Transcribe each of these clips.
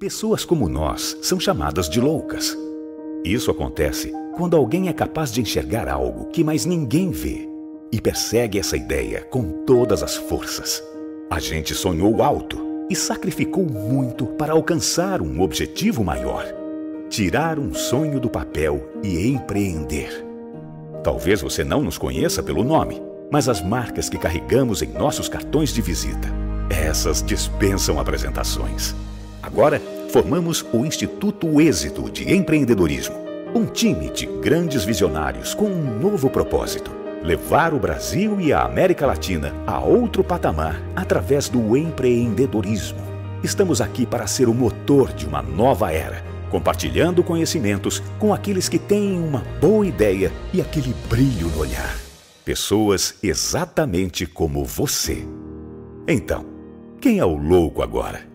Pessoas como nós são chamadas de loucas. Isso acontece quando alguém é capaz de enxergar algo que mais ninguém vê e persegue essa ideia com todas as forças. A gente sonhou alto e sacrificou muito para alcançar um objetivo maior: tirar um sonho do papel e empreender. Talvez você não nos conheça pelo nome, mas as marcas que carregamos em nossos cartões de visita, essas dispensam apresentações. Agora, formamos o Instituto Êxito de Empreendedorismo, um time de grandes visionários com um novo propósito: levar o Brasil e a América Latina a outro patamar através do empreendedorismo. Estamos aqui para ser o motor de uma nova era, compartilhando conhecimentos com aqueles que têm uma boa ideia e aquele brilho no olhar. Pessoas exatamente como você. Então, quem é o louco agora?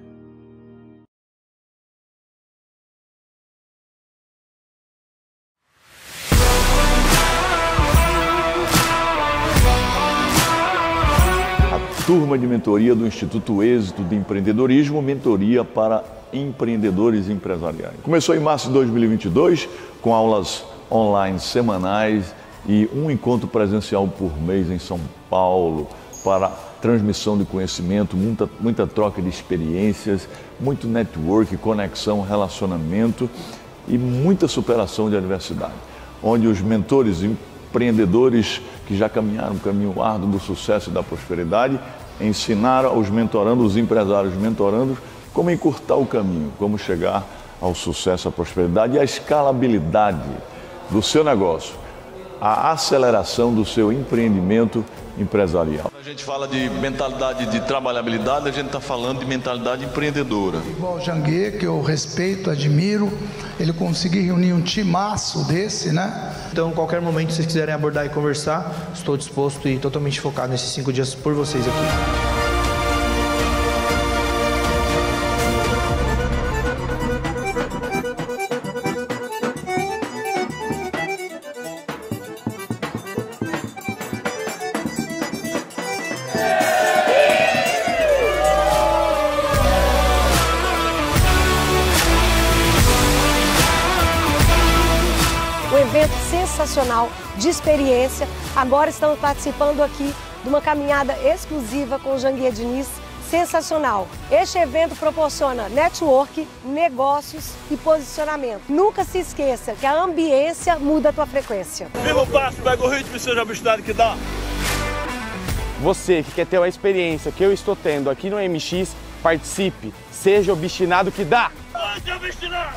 Turma de mentoria do Instituto Êxito de Empreendedorismo, mentoria para empreendedores empresariais. Começou em março de 2022, com aulas online semanais e um encontro presencial por mês em São Paulo, para transmissão de conhecimento, muita troca de experiências, muito network, conexão, relacionamento e muita superação de adversidade, onde os mentores empreendedores que já caminharam um caminho árduo do sucesso e da prosperidade ensinaram aos mentorandos, os empresários mentorandos, como encurtar o caminho, como chegar ao sucesso, à prosperidade e à escalabilidade do seu negócio, a aceleração do seu empreendimento empresarial. A gente fala de mentalidade de trabalhabilidade, a gente está falando de mentalidade empreendedora. Igual o Janguier, que eu respeito, admiro, ele conseguiu reunir um timaço desse, né? Então, qualquer momento que vocês quiserem abordar e conversar, estou disposto e totalmente focado nesses 5 dias por vocês aqui. Um evento sensacional, de experiência. Agora estamos participando aqui de uma caminhada exclusiva com o Janguier Diniz, sensacional. Este evento proporciona network, negócios e posicionamento. Nunca se esqueça que a ambiência muda a tua frequência. Viva o passo, pega o ritmo e seja a velocidade que dá. Você que quer ter uma experiência que eu estou tendo aqui no MX, participe, seja obstinado que dá! Pode obstinar!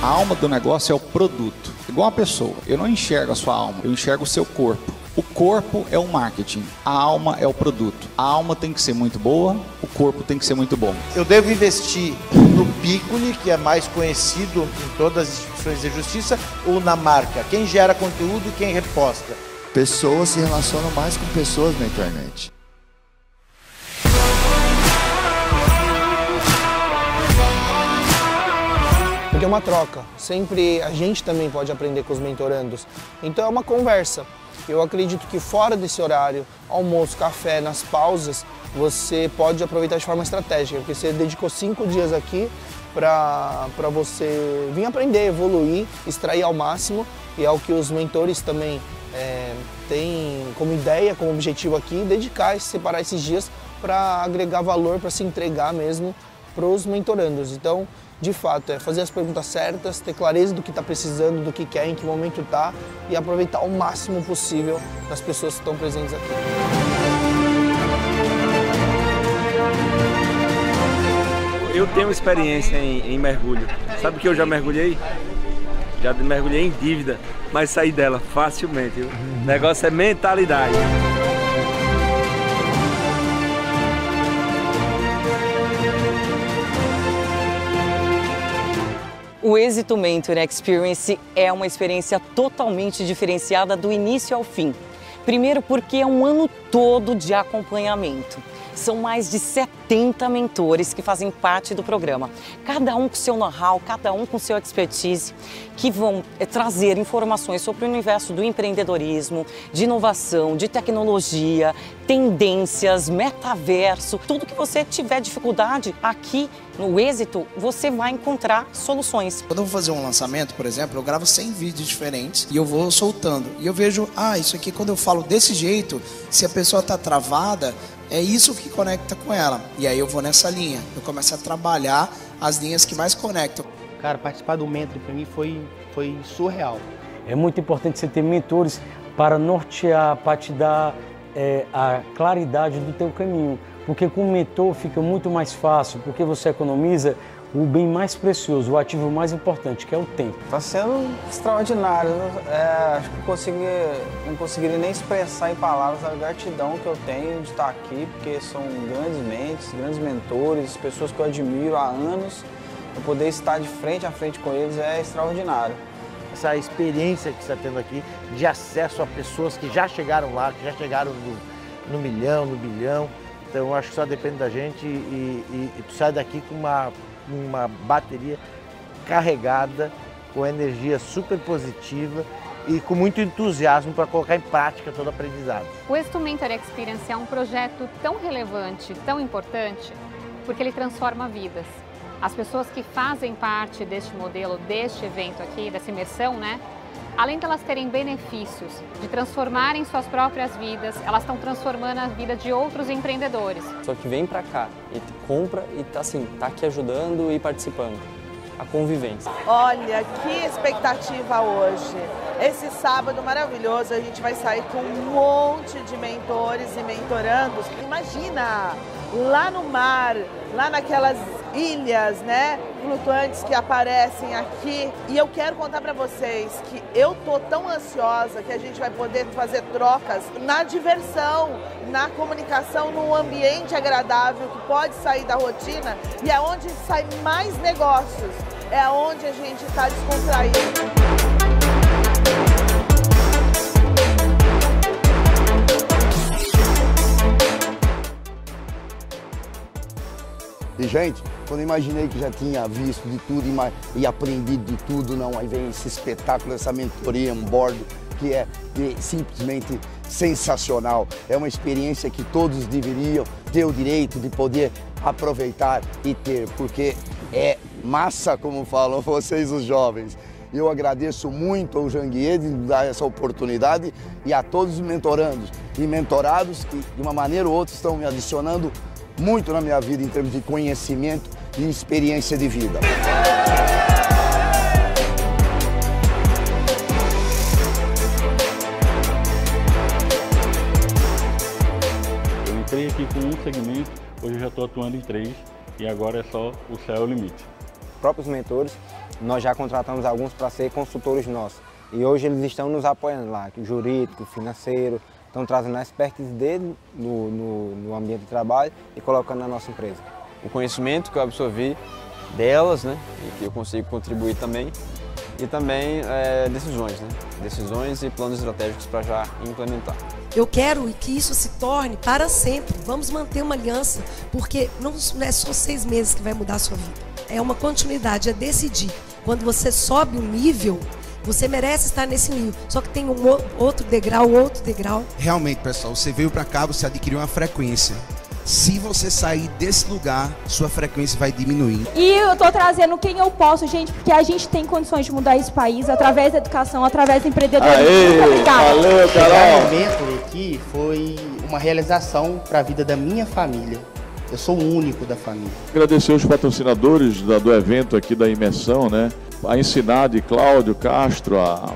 A alma do negócio é o produto. Igual uma pessoa, eu não enxergo a sua alma, eu enxergo o seu corpo. O corpo é o marketing, a alma é o produto. A alma tem que ser muito boa, o corpo tem que ser muito bom. Eu devo investir no Piccoli, que é mais conhecido em todas as instituições de justiça, ou na marca? Quem gera conteúdo e quem reposta? Pessoas se relacionam mais com pessoas na internet. Porque é uma troca, sempre a gente também pode aprender com os mentorandos. Então é uma conversa. Eu acredito que fora desse horário, almoço, café, nas pausas, você pode aproveitar de forma estratégica, porque você dedicou 5 dias aqui para você vir aprender, evoluir, extrair ao máximo, e é o que os mentores também têm como ideia, como objetivo aqui, dedicar, separar esses dias para agregar valor, para se entregar mesmo para os mentorandos. Então, de fato, é fazer as perguntas certas, ter clareza do que está precisando, do que quer, em que momento está e aproveitar o máximo possível das pessoas que estão presentes aqui. Eu tenho experiência em mergulho. Sabe que eu já mergulhei? Já mergulhei em dívida, mas saí dela facilmente. O negócio é mentalidade. O Êxito Mentor Experience é uma experiência totalmente diferenciada do início ao fim. Primeiro porque é um ano todo de acompanhamento. São mais de 70 mentores que fazem parte do programa. Cada um com seu know-how, cada um com seu expertise, que vão trazer informações sobre o universo do empreendedorismo, de inovação, de tecnologia, tendências, metaverso, tudo que você tiver dificuldade aqui no Êxito, você vai encontrar soluções. Quando eu vou fazer um lançamento, por exemplo, eu gravo 100 vídeos diferentes e eu vou soltando. E eu vejo, isso aqui quando eu falo desse jeito, se a pessoa está travada, é isso que conecta com ela. E aí eu vou nessa linha, eu começo a trabalhar as linhas que mais conectam. Cara, participar do Mentor para mim foi surreal. É muito importante você ter mentores para nortear, para te dar a claridade do teu caminho. Porque com o mentor fica muito mais fácil, porque você economiza o bem mais precioso, o ativo mais importante, que é o tempo. Está sendo extraordinário. Acho que não conseguiria nem expressar em palavras a gratidão que eu tenho de estar aqui, porque são grandes mentes, grandes mentores, pessoas que eu admiro há anos. Eu poder estar de frente a frente com eles é extraordinário. Essa experiência que você está tendo aqui de acesso a pessoas que já chegaram lá, que já chegaram no milhão, no bilhão. Então eu acho que só depende da gente e tu sai daqui com uma bateria carregada, com energia super positiva e com muito entusiasmo para colocar em prática todo o aprendizado. O Êxito Mentor Experience é um projeto tão relevante, tão importante, porque ele transforma vidas. As pessoas que fazem parte deste modelo, deste evento aqui, dessa imersão, né? Além de elas terem benefícios de transformarem suas próprias vidas, elas estão transformando a vida de outros empreendedores. Só que vem pra cá e compra e tá aqui ajudando e participando. A convivência. Olha, que expectativa hoje. Esse sábado maravilhoso, a gente vai sair com um monte de mentores e mentorandos. Imagina, lá no mar, lá naquelas ilhas, né, flutuantes que aparecem aqui. E eu quero contar para vocês que eu tô tão ansiosa que a gente vai poder fazer trocas na diversão, na comunicação, num ambiente agradável que pode sair da rotina e é onde sai mais negócios, é onde a gente está descontraído. E, gente, quando eu imaginei que já tinha visto de tudo e aprendido de tudo, não, aí vem esse espetáculo, essa mentoria on board, que é simplesmente sensacional. É uma experiência que todos deveriam ter o direito de poder aproveitar e ter, porque é massa, como falam vocês, os jovens. Eu agradeço muito ao Janguier de dar essa oportunidade e a todos os mentorandos e mentorados que, de uma maneira ou outra, estão me adicionando muito na minha vida em termos de conhecimento e experiência de vida. Eu entrei aqui com um segmento, hoje eu já estou atuando em 3 e agora é só o céu é o limite. Próprios mentores, nós já contratamos alguns para ser consultores nossos e hoje eles estão nos apoiando lá, jurídico, financeiro. Estão trazendo a expertise dele no ambiente de trabalho e colocando na nossa empresa. O conhecimento que eu absorvi delas, né, e que eu consigo contribuir também, e também decisões, né, decisões e planos estratégicos para já implementar. Eu quero que isso se torne para sempre. Vamos manter uma aliança, porque não é só 6 meses que vai mudar a sua vida. É uma continuidade, é decidir. Quando você sobe um nível, você merece estar nesse nível, só que tem um outro degrau. Realmente, pessoal, você veio para cá, você adquiriu uma frequência. Se você sair desse lugar, sua frequência vai diminuir. E eu tô trazendo quem eu posso, gente, porque a gente tem condições de mudar esse país através da educação, através do empreendedorismo. Valeu, Carol! O momento aqui foi uma realização para a vida da minha família. Eu sou o único da família. Agradecer os patrocinadores do evento aqui da imersão, né? A Ensinar de Cláudio Castro, a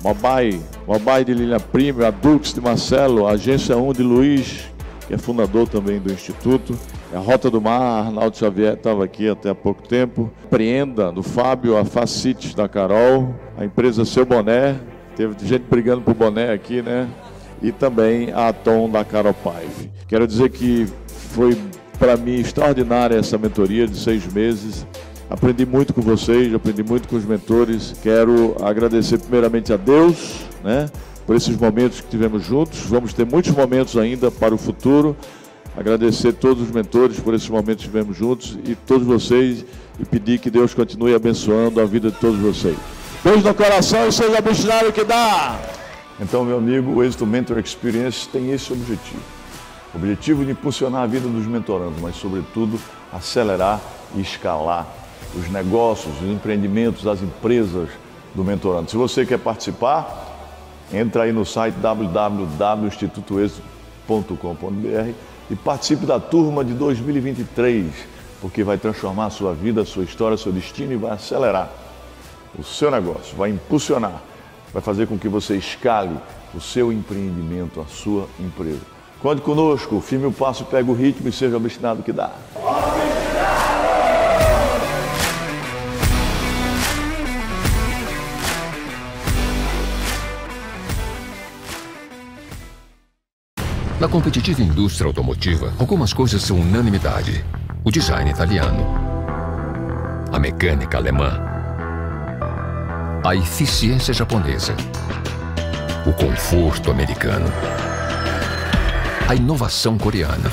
Mobai de Lilian Prime, a Dux de Marcelo, a Agência 1 de Luiz, que é fundador também do Instituto, a Rota do Mar, Arnaldo Xavier estava aqui até há pouco tempo, Preenda do Fábio, a Facite da Carol, a empresa Seu Boné, teve gente brigando por boné aqui, né? E também a Atom da Carol Paive. Quero dizer que foi para mim extraordinária essa mentoria de 6 meses. Aprendi muito com vocês, aprendi muito com os mentores. Quero agradecer primeiramente a Deus, né, por esses momentos que tivemos juntos. Vamos ter muitos momentos ainda para o futuro. agradecer todos os mentores por esses momentos que tivemos juntos e todos vocês e pedir que Deus continue abençoando a vida de todos vocês. Beijo no coração e seja obstinado que dá! Então, meu amigo, o Êxito Mentor Experience tem esse objetivo. O objetivo de impulsionar a vida dos mentorandos, mas, sobretudo, acelerar e escalar os negócios, os empreendimentos, as empresas do mentorando. Se você quer participar, entra aí no site www.institutoexito.com.br e participe da turma de 2023, porque vai transformar a sua vida, a sua história, seu destino e vai acelerar o seu negócio, vai impulsionar, vai fazer com que você escale o seu empreendimento, a sua empresa. Conte conosco, firme o passo, pega o ritmo e seja obstinado que dá. Na competitiva indústria automotiva, algumas coisas são unanimidade. O design italiano, a mecânica alemã, a eficiência japonesa, o conforto americano, a inovação coreana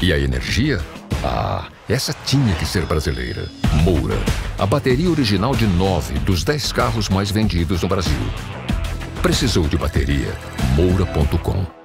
e a energia? Ah, essa tinha que ser brasileira. Moura, a bateria original de 9 dos 10 carros mais vendidos no Brasil. Precisou de bateria? Moura.com.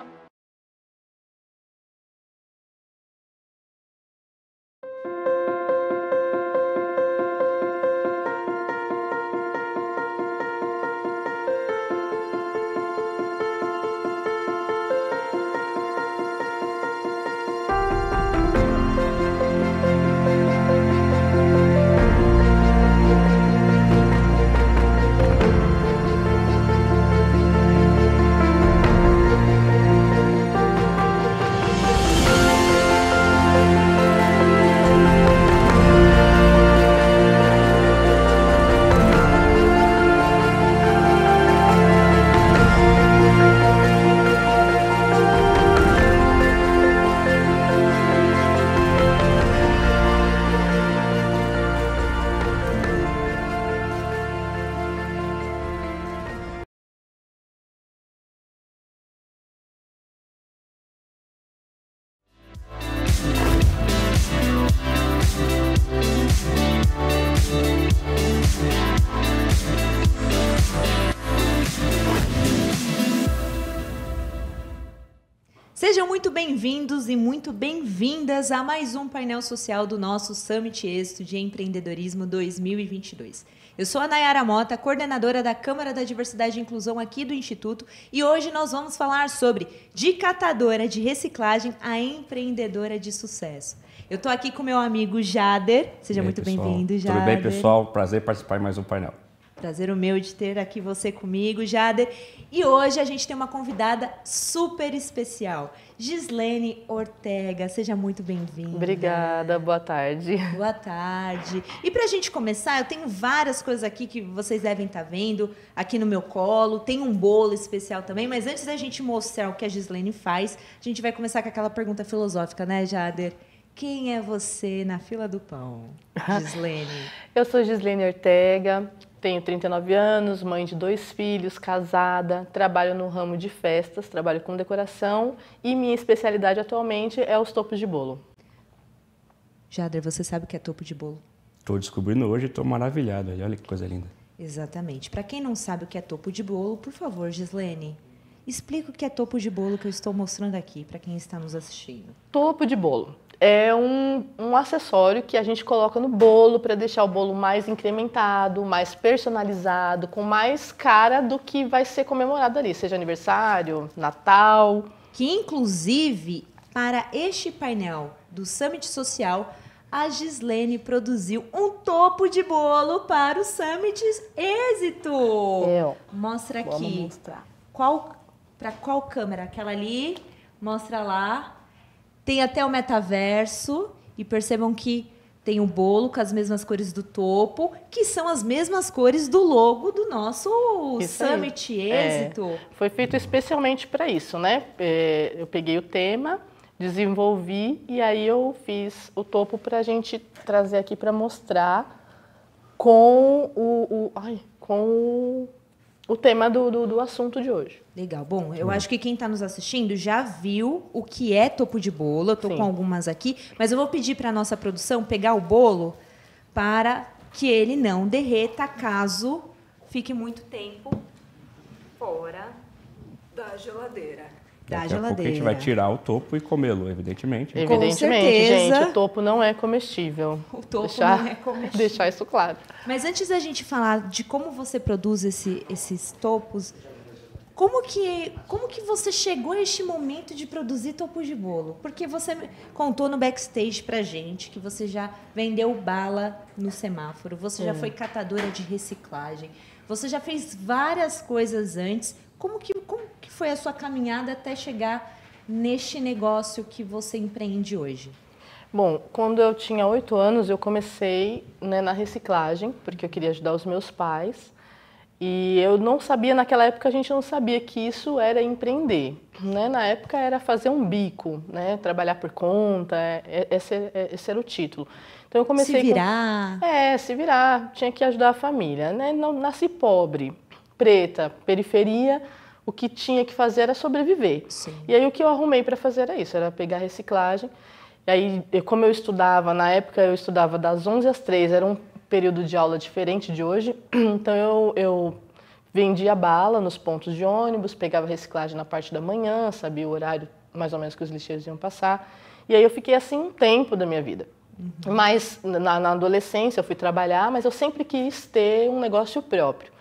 Sejam muito bem-vindos e muito bem-vindas a mais um painel social do nosso Summit Êxito de Empreendedorismo 2022. Eu sou a Nayara Mota, coordenadora da Câmara da Diversidade e Inclusão aqui do Instituto, e hoje nós vamos falar sobre de catadora de reciclagem a empreendedora de sucesso. Eu estou aqui com meu amigo Jader. Seja muito bem-vindo, Jader. Tudo bem, pessoal? Prazer participar de mais um painel. Prazer o meu de ter aqui você comigo, Jader. E hoje a gente tem uma convidada super especial, Gislene Ortega. Seja muito bem-vinda. Obrigada, boa tarde. Boa tarde. E pra gente começar, eu tenho várias coisas aqui que vocês devem estar vendo aqui no meu colo. Tem um bolo especial também, mas antes da gente mostrar o que a Gislene faz, a gente vai começar com aquela pergunta filosófica, né, Jader? Quem é você na fila do pão, Gislene? Eu sou Gislene Ortega. Tenho 39 anos, mãe de 2 filhos, casada, trabalho no ramo de festas, trabalho com decoração e minha especialidade atualmente é os topos de bolo. Jader, você sabe o que é topo de bolo? Estou descobrindo hoje e estou maravilhado. Olha que coisa linda. Exatamente. Para quem não sabe o que é topo de bolo, por favor, Gislene, explica o que é topo de bolo que eu estou mostrando aqui para quem está nos assistindo. Topo de bolo é um acessório que a gente coloca no bolo para deixar o bolo mais incrementado, mais personalizado, com mais cara do que vai ser comemorado ali, seja aniversário, Natal. Que, inclusive, para este painel do Summit Social, a Gislene produziu um topo de bolo para o Summit Êxito. Mostra aqui. Vamos mostrar. Para qual câmera? Aquela ali. Mostra lá. Tem até o metaverso, e percebam que tem o bolo com as mesmas cores do topo, que são as mesmas cores do logo do nosso Summit Êxito. Foi feito especialmente para isso, né? Eu peguei o tema, desenvolvi e aí eu fiz o topo para a gente trazer aqui para mostrar com o tema do assunto de hoje. Legal. Bom, eu acho que quem está nos assistindo já viu o que é topo de bolo. Eu estou com algumas aqui, mas eu vou pedir para a nossa produção pegar o bolo para que ele não derreta caso fique muito tempo fora da geladeira. Daqui a pouco a gente vai tirar o topo e comê-lo, evidentemente. Evidentemente, gente, o topo não é comestível. O topo não é comestível. Deixar isso claro. Mas antes da gente falar de como você produz esses topos, como que você chegou a este momento de produzir topos de bolo? Porque você contou no backstage pra gente que você já vendeu bala no semáforo, você já foi catadora de reciclagem, você já fez várias coisas antes. Como que foi a sua caminhada até chegar neste negócio que você empreende hoje? Bom, quando eu tinha 8 anos, eu comecei, né, na reciclagem, porque eu queria ajudar os meus pais. E eu não sabia, naquela época a gente não sabia que isso era empreender, né? Na época era fazer um bico, né? Trabalhar por conta, esse era o título. Então eu comecei... Se virar. Se virar, tinha que ajudar a família, né? Não, nasci pobre, preta, periferia, o que tinha que fazer era sobreviver. Sim. E aí o que eu arrumei para fazer era isso, era pegar reciclagem. E aí, como eu estudava, na época eu estudava das 11 às 3, era um período de aula diferente de hoje, então eu vendia bala nos pontos de ônibus, pegava reciclagem na parte da manhã, sabia o horário mais ou menos que os lixeiros iam passar, e aí eu fiquei assim um tempo da minha vida. Mas na adolescência eu fui trabalhar, mas eu sempre quis ter um negócio próprio.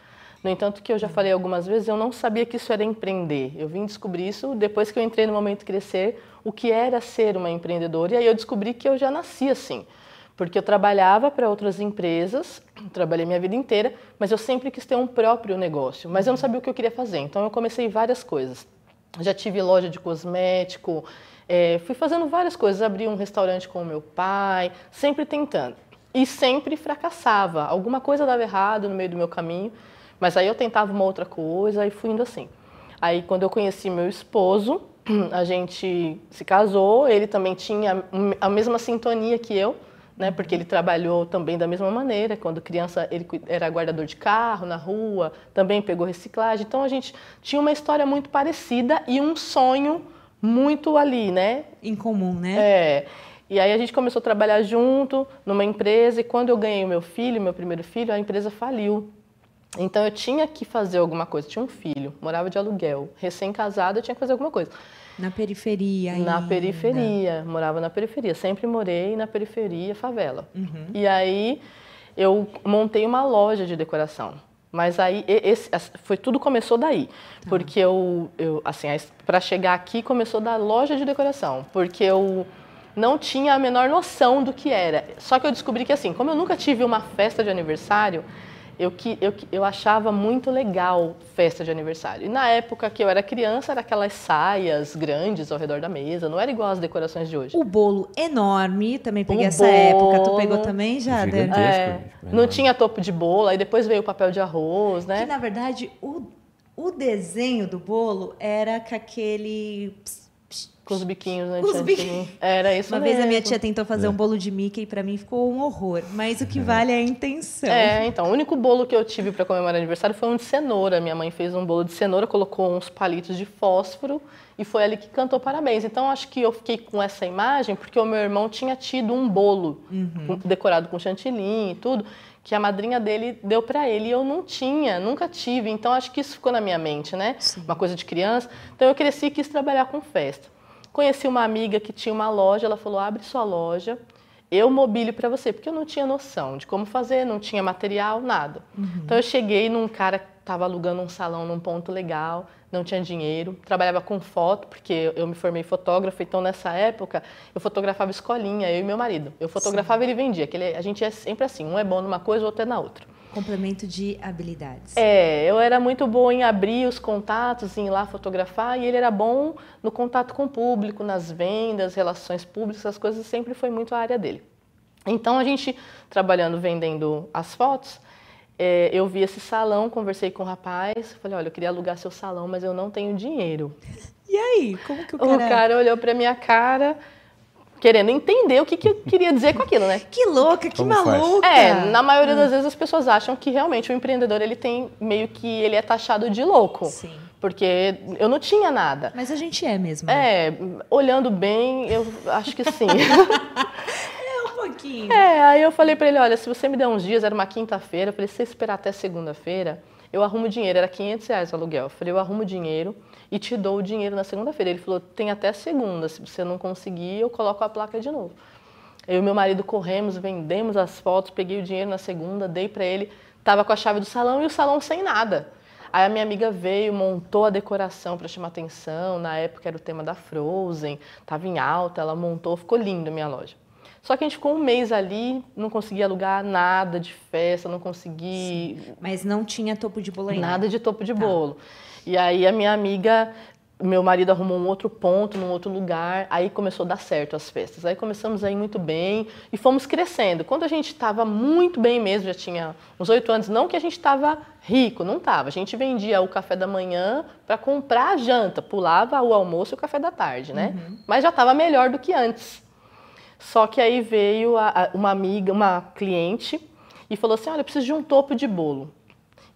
No entanto, que eu já falei algumas vezes, eu não sabia que isso era empreender. Eu vim descobrir isso depois que eu entrei no Momento Crescer, o que era ser uma empreendedora, e aí eu descobri que eu já nasci assim. Porque eu trabalhava para outras empresas, trabalhei minha vida inteira, mas eu sempre quis ter um próprio negócio, mas eu não sabia o que eu queria fazer. Então eu comecei várias coisas. Já tive loja de cosmético, fui fazendo várias coisas, abri um restaurante com o meu pai, sempre tentando. E sempre fracassava, alguma coisa dava errado no meio do meu caminho, mas aí eu tentava uma outra coisa e fui indo assim. Aí quando eu conheci meu esposo, a gente se casou, ele também tinha a mesma sintonia que eu, né, porque ele trabalhou também da mesma maneira. Quando criança, ele era guardador de carro na rua, também pegou reciclagem. Então, a gente tinha uma história muito parecida e um sonho muito ali, né? Em comum, né? E aí a gente começou a trabalhar junto numa empresa e quando eu ganhei o meu primeiro filho, a empresa faliu. Então, eu tinha que fazer alguma coisa. Tinha um filho, morava de aluguel, recém-casado, eu tinha que fazer alguma coisa. Na periferia ainda. Na periferia, morava na periferia. Sempre morei na periferia, favela. E aí eu montei uma loja de decoração. Mas aí tudo começou daí. Porque para chegar aqui começou da loja de decoração. Porque eu não tinha a menor noção do que era. Só que eu descobri que assim, como eu nunca tive uma festa de aniversário, eu achava muito legal festa de aniversário. E na época que eu era criança, era aquelas saias grandes ao redor da mesa, não era igual as decorações de hoje. O bolo enorme, também peguei essa época. Tu pegou também, Jader? Não tinha topo de bolo, aí depois veio o papel de arroz, né? Que, na verdade, o desenho do bolo era com aquele... Com os biquinhos, né? Os biquinhos. Era isso mesmo. Uma vez a minha tia tentou fazer um bolo de Mickey e pra mim ficou um horror. Mas o que vale é a intenção. Então, o único bolo que eu tive para comemorar aniversário foi um de cenoura. Minha mãe fez um bolo de cenoura, colocou uns palitos de fósforo e foi ali que cantou parabéns. Então, acho que eu fiquei com essa imagem porque o meu irmão tinha tido um bolo decorado com chantilly e tudo, que a madrinha dele deu para ele e eu não tinha, nunca tive. Então, acho que isso ficou na minha mente, né? Sim. Uma coisa de criança. Então, eu cresci e quis trabalhar com festa. Conheci uma amiga que tinha uma loja, ela falou, abre sua loja, eu mobilio para você, porque eu não tinha noção de como fazer, não tinha material, nada. Então eu cheguei num cara que estava alugando um salão num ponto legal, não tinha dinheiro, trabalhava com foto, porque eu me formei fotógrafa, então nessa época eu fotografava escolinha, eu e meu marido. Eu fotografava e ele vendia, a gente é sempre assim, um é bom numa coisa, o outro é na outra. Complemento de habilidades. Eu era muito boa em abrir os contatos, em ir lá fotografar, e ele era bom no contato com o público, nas vendas, relações públicas, as coisas sempre foi muito a área dele. Então, a gente, trabalhando, vendendo as fotos, eu vi esse salão, conversei com o rapaz, falei, olha, eu queria alugar seu salão, mas eu não tenho dinheiro. E aí? Como que o cara... O cara olhou pra minha cara... querendo entender o que eu queria dizer com aquilo, né? Que louca, que maluca! Na maioria das vezes as pessoas acham que realmente o empreendedor, ele tem meio que, ele é taxado de louco. Sim. Porque eu não tinha nada. Mas a gente é mesmo. Né? Olhando bem, eu acho que sim. Um pouquinho. Aí eu falei pra ele, olha, se você me der uns dias, era uma quinta-feira, eu falei, se você esperar até segunda-feira, eu arrumo dinheiro, era R$500 o aluguel. Eu falei, eu arrumo dinheiro e te dou o dinheiro na segunda-feira. Ele falou, tem até segunda, se você não conseguir, eu coloco a placa de novo. Eu e meu marido corremos, vendemos as fotos, peguei o dinheiro na segunda, dei pra ele, tava com a chave do salão e o salão sem nada. Aí a minha amiga veio, montou a decoração para chamar atenção, na época era o tema da Frozen, tava em alta, ela montou, ficou lindo a minha loja. Só que a gente ficou um mês ali, não conseguia alugar nada de festa, não consegui... Sim, mas não tinha topo de bolo ainda? Nada de topo de bolo. E aí a minha amiga, meu marido arrumou um outro ponto, num outro lugar, aí começou a dar certo as festas. Aí começamos a ir muito bem e fomos crescendo. Quando a gente estava muito bem mesmo, já tinha uns 8 anos, não que a gente estava rico, não estava. A gente vendia o café da manhã para comprar a janta, pulava o almoço e o café da tarde, né? Mas já estava melhor do que antes. Só que aí veio uma amiga, uma cliente, e falou assim, olha, eu preciso de um topo de bolo.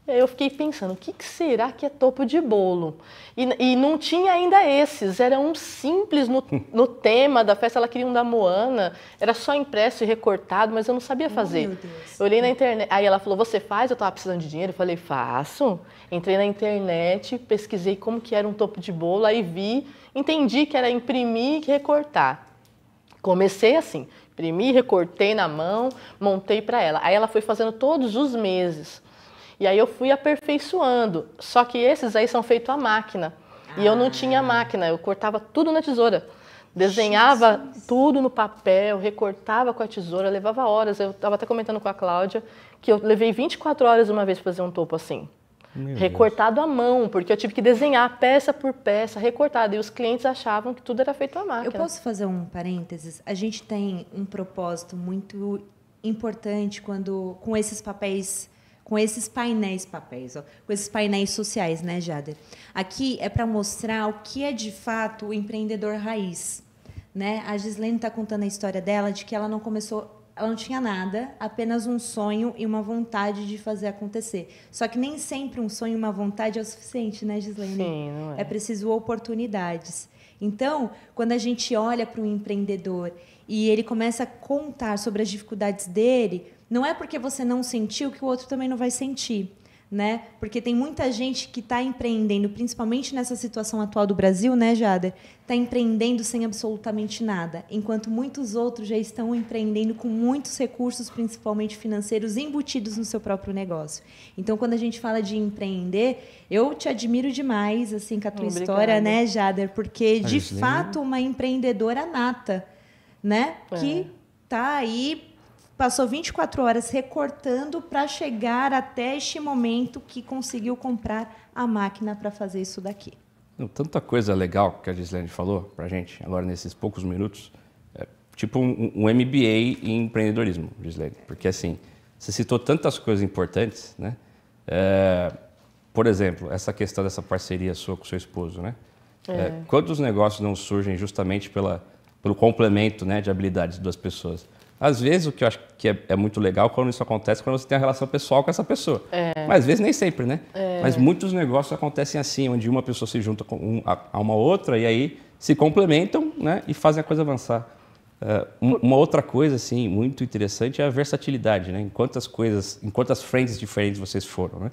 E aí eu fiquei pensando, o que será que é topo de bolo? E não tinha ainda esses, era um simples no tema da festa, ela queria um da Moana, era só impresso e recortado, mas eu não sabia fazer. Meu Deus. Eu olhei na internet, aí ela falou, você faz? Eu estava precisando de dinheiro, eu falei, faço. Entrei na internet, pesquisei como que era um topo de bolo, aí vi, entendi que era imprimir e recortar. Comecei assim, imprimi, recortei na mão, montei para ela. Aí ela foi fazendo todos os meses. E aí eu fui aperfeiçoando. Só que esses aí são feitos à máquina. E eu não tinha máquina, eu cortava tudo na tesoura. Desenhava tudo no papel, recortava com a tesoura, levava horas. Eu estava até comentando com a Cláudia que eu levei 24 horas uma vez para fazer um topo assim. Recortado à mão, porque eu tive que desenhar peça por peça, recortado. E os clientes achavam que tudo era feito à máquina. Eu posso fazer um parênteses? A gente tem um propósito muito importante quando com esses papéis, com esses painéis com esses painéis sociais, né, Jader? Aqui é para mostrar o que é de fato o empreendedor raiz, né? A Gislene está contando a história dela de que ela não tinha nada, apenas um sonho e uma vontade de fazer acontecer. Só que nem sempre um sonho e uma vontade é o suficiente, né, Gislene? Sim, não é. É preciso oportunidades. Então, quando a gente olha para um empreendedor e ele começa a contar sobre as dificuldades dele, não é porque você não sentiu que o outro também não vai sentir, né? Porque tem muita gente que está empreendendo, principalmente nessa situação atual do Brasil, né, Jader? Está empreendendo sem absolutamente nada, enquanto muitos outros já estão empreendendo com muitos recursos, principalmente financeiros, embutidos no seu próprio negócio. Então, quando a gente fala de empreender, eu te admiro demais, assim, com a tua história, né, Jader? Porque, de fato, uma empreendedora nata, né? Que está aí, passou 24 horas recortando para chegar até este momento que conseguiu comprar a máquina para fazer isso daqui. Tanta coisa legal que a Gislene falou para a gente agora nesses poucos minutos, tipo um MBA em empreendedorismo, Gislene, porque assim, você citou tantas coisas importantes, né? Por exemplo, essa questão dessa parceria sua com o seu esposo, né? Quantos negócios não surgem justamente pelo complemento, né, de habilidades das pessoas? Às vezes, o que eu acho que é muito legal quando isso acontece, quando você tem a relação pessoal com essa pessoa. Mas às vezes nem sempre, né? Mas muitos negócios acontecem assim, onde uma pessoa se junta a uma outra e aí se complementam, né, e fazem a coisa avançar. Uma outra coisa assim, muito interessante é a versatilidade, né? Em quantas frentes diferentes vocês foram, né?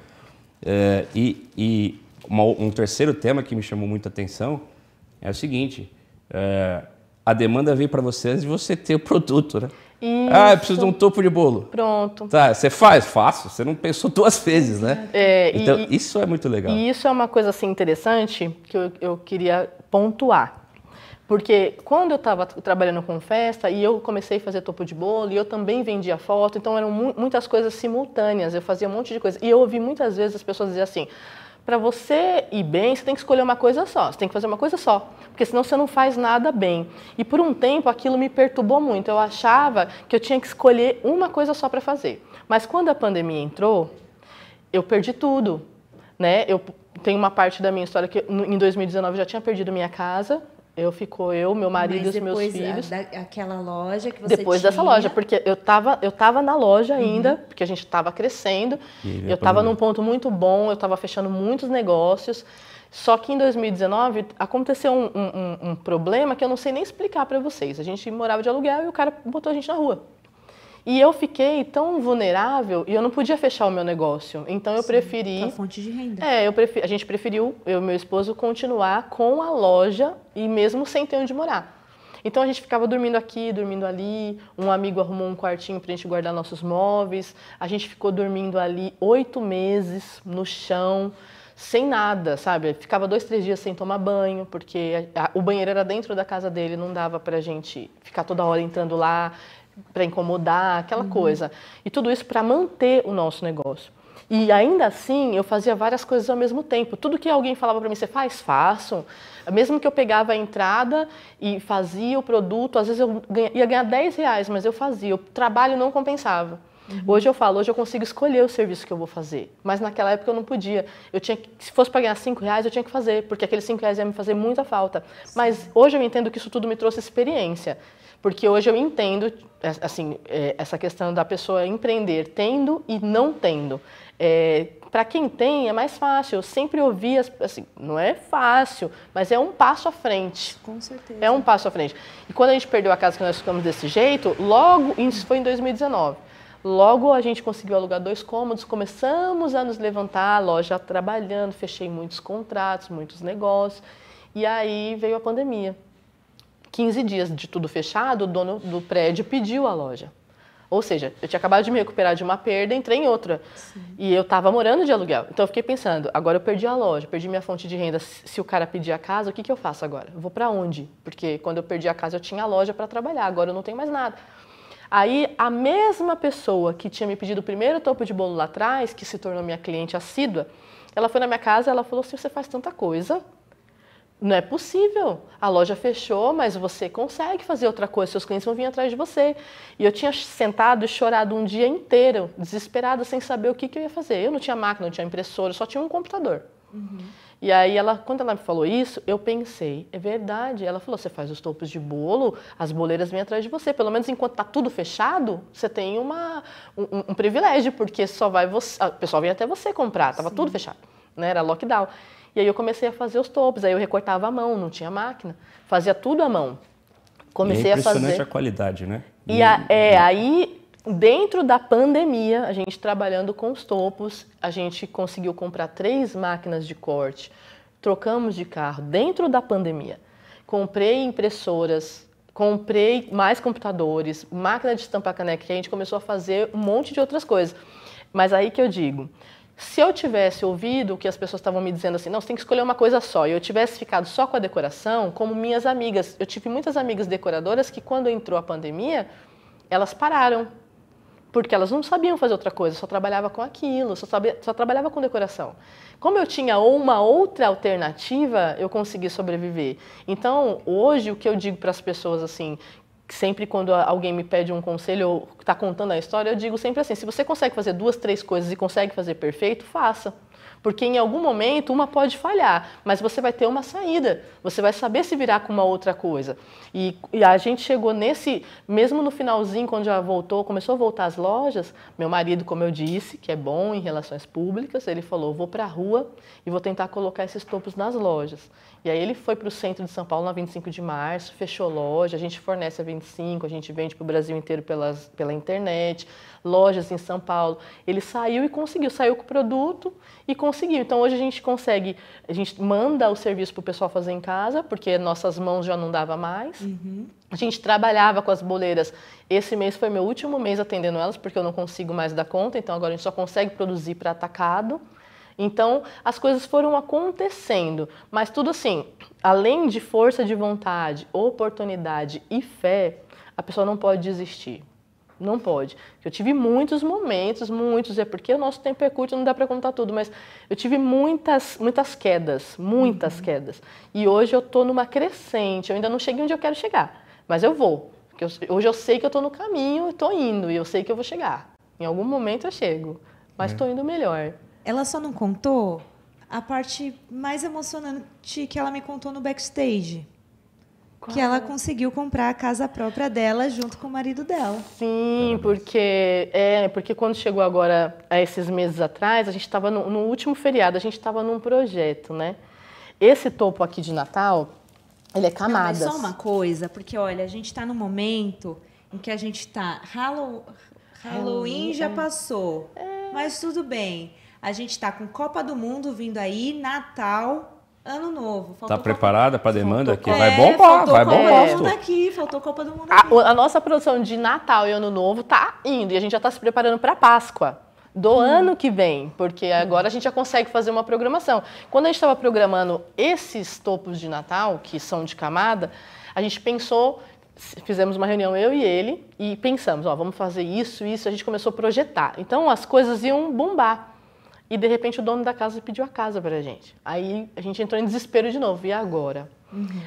Um terceiro tema que me chamou muita atenção é o seguinte, a demanda veio para você antes de você ter o produto, né? Isso. Eu preciso de um topo de bolo. Pronto. Tá, você faz? Faço. Você não pensou 2 vezes, né? Então, isso é muito legal. E isso é uma coisa assim, interessante que eu queria pontuar. Porque quando eu estava trabalhando com festa e eu comecei a fazer topo de bolo e eu também vendia foto, então eram muitas coisas simultâneas, eu fazia um monte de coisa. E eu ouvi muitas vezes as pessoas dizer assim, para você ir bem, você tem que escolher uma coisa só, você tem que fazer uma coisa só, porque senão você não faz nada bem. E por um tempo aquilo me perturbou muito, eu achava que eu tinha que escolher uma coisa só para fazer. Mas quando a pandemia entrou, eu perdi tudo, né? Eu tenho uma parte da minha história que em 2019 eu já tinha perdido minha casa, Ficou eu, meu marido e os meus filhos. Aquela loja que você Depois tinha... dessa loja, porque eu tava na loja ainda, porque a gente estava crescendo, eu estava num ponto muito bom, eu estava fechando muitos negócios, só que em 2019 aconteceu um problema que eu não sei nem explicar para vocês. A gente morava de aluguel e o cara botou a gente na rua. E eu fiquei tão vulnerável e eu não podia fechar o meu negócio. Então eu preferi... Sua fonte de renda. A gente preferiu, eu e meu esposo, continuar com a loja e mesmo sem ter onde morar. Então a gente ficava dormindo aqui, dormindo ali. Um amigo arrumou um quartinho pra gente guardar nossos móveis. A gente ficou dormindo ali 8 meses no chão, sem nada, sabe? Ficava 2, 3 dias sem tomar banho, porque o banheiro era dentro da casa dele, não dava pra gente ficar toda hora entrando lá, para incomodar, aquela coisa. E tudo isso para manter o nosso negócio. E ainda assim, eu fazia várias coisas ao mesmo tempo. Tudo que alguém falava para mim, você faz? Faço. Mesmo que eu pegava a entrada e fazia o produto, às vezes eu ia ganhar R$10, mas eu fazia. O trabalho não compensava. Hoje eu falo, hoje eu consigo escolher o serviço que eu vou fazer. Mas naquela época eu não podia. Se fosse para ganhar R$5, eu tinha que fazer, porque aqueles R$5 ia me fazer muita falta. Mas hoje eu entendo que isso tudo me trouxe experiência. Porque hoje eu entendo, assim, essa questão da pessoa empreender tendo e não tendo. Para quem tem, é mais fácil. Eu sempre ouvi, assim, não é fácil, mas é um passo à frente. Com certeza. É um passo à frente. E quando a gente perdeu a casa que nós ficamos desse jeito, logo, isso foi em 2019, logo a gente conseguiu alugar 2 cômodos, começamos a nos levantar, a loja trabalhando, fechei muitos contratos, muitos negócios, e aí veio a pandemia. 15 dias de tudo fechado, o dono do prédio pediu a loja. Ou seja, eu tinha acabado de me recuperar de uma perda, entrei em outra. Sim. E eu estava morando de aluguel. Então eu fiquei pensando, agora eu perdi a loja, perdi minha fonte de renda. Se o cara pedir a casa, o que eu faço agora? Eu vou para onde? Porque quando eu perdi a casa eu tinha a loja para trabalhar, agora eu não tenho mais nada. Aí a mesma pessoa que tinha me pedido o primeiro topo de bolo lá atrás, que se tornou minha cliente assídua, ela foi na minha casa e ela falou assim, você faz tanta coisa, não é possível. A loja fechou, mas você consegue fazer outra coisa, seus clientes vão vir atrás de você. E eu tinha sentado e chorado um dia inteiro, desesperada, sem saber o que eu ia fazer. Eu não tinha máquina, não tinha impressora, só tinha um computador. E aí, quando ela me falou isso, eu pensei, é verdade. Ela falou, você faz os topos de bolo, as boleiras vêm atrás de você. Pelo menos enquanto está tudo fechado, você tem um privilégio, porque só vai o pessoal vem até você comprar, estava tudo fechado, né? Era lockdown. E aí eu comecei a fazer os topos, aí eu recortava à mão, não tinha máquina, fazia tudo à mão. Comecei a fazer... impressionante a qualidade, né? Aí, dentro da pandemia, a gente trabalhando com os topos, a gente conseguiu comprar 3 máquinas de corte, trocamos de carro dentro da pandemia. Comprei impressoras, comprei mais computadores, máquina de estampar caneca, que a gente começou a fazer um monte de outras coisas. Mas aí que eu digo... Se eu tivesse ouvido o que as pessoas estavam me dizendo assim, não, você tem que escolher uma coisa só, e eu tivesse ficado só com a decoração, como minhas amigas, eu tive muitas amigas decoradoras que quando entrou a pandemia, elas pararam, porque elas não sabiam fazer outra coisa, só trabalhava com aquilo, só trabalhava com decoração. Como eu tinha uma outra alternativa, eu consegui sobreviver. Então, hoje, o que eu digo para as pessoas assim, sempre quando alguém me pede um conselho ou está contando a história, eu digo sempre assim, se você consegue fazer 2, 3 coisas e consegue fazer perfeito, faça. Porque em algum momento uma pode falhar, mas você vai ter uma saída, você vai saber se virar com uma outra coisa. E a gente chegou mesmo no finalzinho, quando já começou a voltar as lojas, meu marido, como eu disse, que é bom em relações públicas, ele falou, vou para a rua e vou tentar colocar esses topos nas lojas. E aí ele foi para o centro de São Paulo, na 25 de março, fechou loja, a gente fornece a 25, a gente vende para o Brasil inteiro pela internet, lojas em São Paulo. Ele saiu e conseguiu, saiu com o produto e conseguiu. Então hoje a gente manda o serviço para o pessoal fazer em casa, porque nossas mãos já não dava mais. A gente trabalhava com as boleiras. Esse mês foi meu último mês atendendo elas, porque eu não consigo mais dar conta, então agora a gente só consegue produzir para atacado. Então, as coisas foram acontecendo, mas tudo assim, além de força de vontade, oportunidade e fé, a pessoa não pode desistir. Não pode. Eu tive muitos momentos, é porque o nosso tempo é curto, não dá para contar tudo, mas eu tive muitas quedas, quedas. E hoje eu estou numa crescente, eu ainda não cheguei onde eu quero chegar, mas eu vou. Porque hoje eu sei que eu estou no caminho, estou indo, e eu sei que eu vou chegar. Em algum momento eu chego, mas estou indo melhor. Ela só não contou a parte mais emocionante que ela me contou no backstage. que ela conseguiu comprar a casa própria dela junto com o marido dela. Sim, porque quando chegou agora, a esses meses atrás, a gente estava no último feriado, a gente estava num projeto, né? Esse topo aqui de Natal, ele é camadas. Não, mas só uma coisa, porque olha, a gente está no momento em que a gente está... Halloween já passou, mas tudo bem. A gente está com Copa do Mundo vindo aí, Natal, Ano Novo. Tá preparada para a demanda? Que vai bombar, vai bombar. Faltou Copa do Mundo aqui. A nossa produção de Natal e Ano Novo tá indo e a gente já está se preparando para Páscoa do ano que vem, porque agora a gente já consegue fazer uma programação. Quando a gente estava programando esses topos de Natal, que são de camada, a gente pensou, fizemos uma reunião, eu e ele, e pensamos, vamos fazer isso, a gente começou a projetar. Então as coisas iam bombar. E de repente o dono da casa pediu a casa pra gente. Aí a gente entrou em desespero de novo, e agora?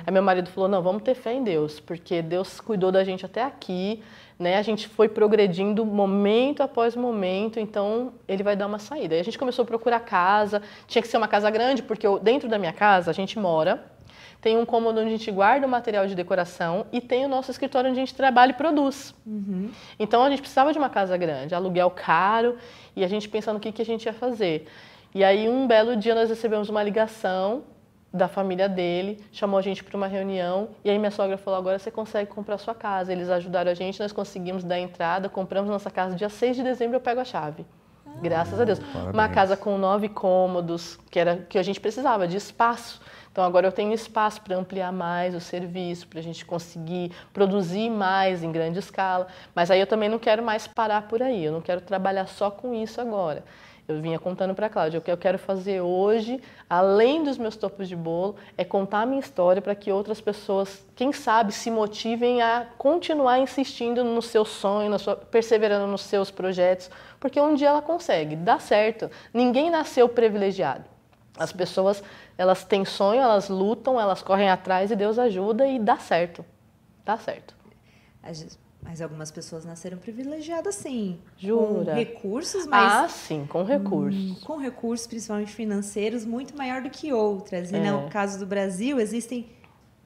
Aí meu marido falou, não, vamos ter fé em Deus, porque Deus cuidou da gente até aqui, né? A gente foi progredindo momento após momento, então ele vai dar uma saída. Aí a gente começou a procurar casa, tinha que ser uma casa grande, porque dentro da minha casa a gente mora, tem um cômodo onde a gente guarda o material de decoração e tem o nosso escritório onde a gente trabalha e produz. Então a gente precisava de uma casa grande, aluguel caro, e a gente pensando o que a gente ia fazer. E aí um belo dia nós recebemos uma ligação da família dele, chamou a gente para uma reunião, e aí minha sogra falou, agora você consegue comprar sua casa. Eles ajudaram a gente, nós conseguimos dar entrada, compramos nossa casa, dia 6 de dezembro eu pego a chave. Graças a Deus. Parabéns. Uma casa com 9 cômodos, que a gente precisava de espaço. Então agora eu tenho espaço para ampliar mais o serviço, para a gente conseguir produzir mais em grande escala. Mas aí eu também não quero mais parar por aí, eu não quero trabalhar só com isso agora. Eu vinha contando para a Cláudia, o que eu quero fazer hoje, além dos meus topos de bolo, é contar a minha história para que outras pessoas, quem sabe, se motivem a continuar insistindo no seu sonho, perseverando nos seus projetos, porque um dia ela consegue, dá certo. Ninguém nasceu privilegiado. As pessoas, elas têm sonho, elas lutam, elas correm atrás e Deus ajuda e dá certo. Dá certo. Mas algumas pessoas nasceram privilegiadas, sim. Jura? Com recursos, mas... sim, com recursos. Com recursos, principalmente financeiros, muito maior do que outras. E no caso do Brasil, existem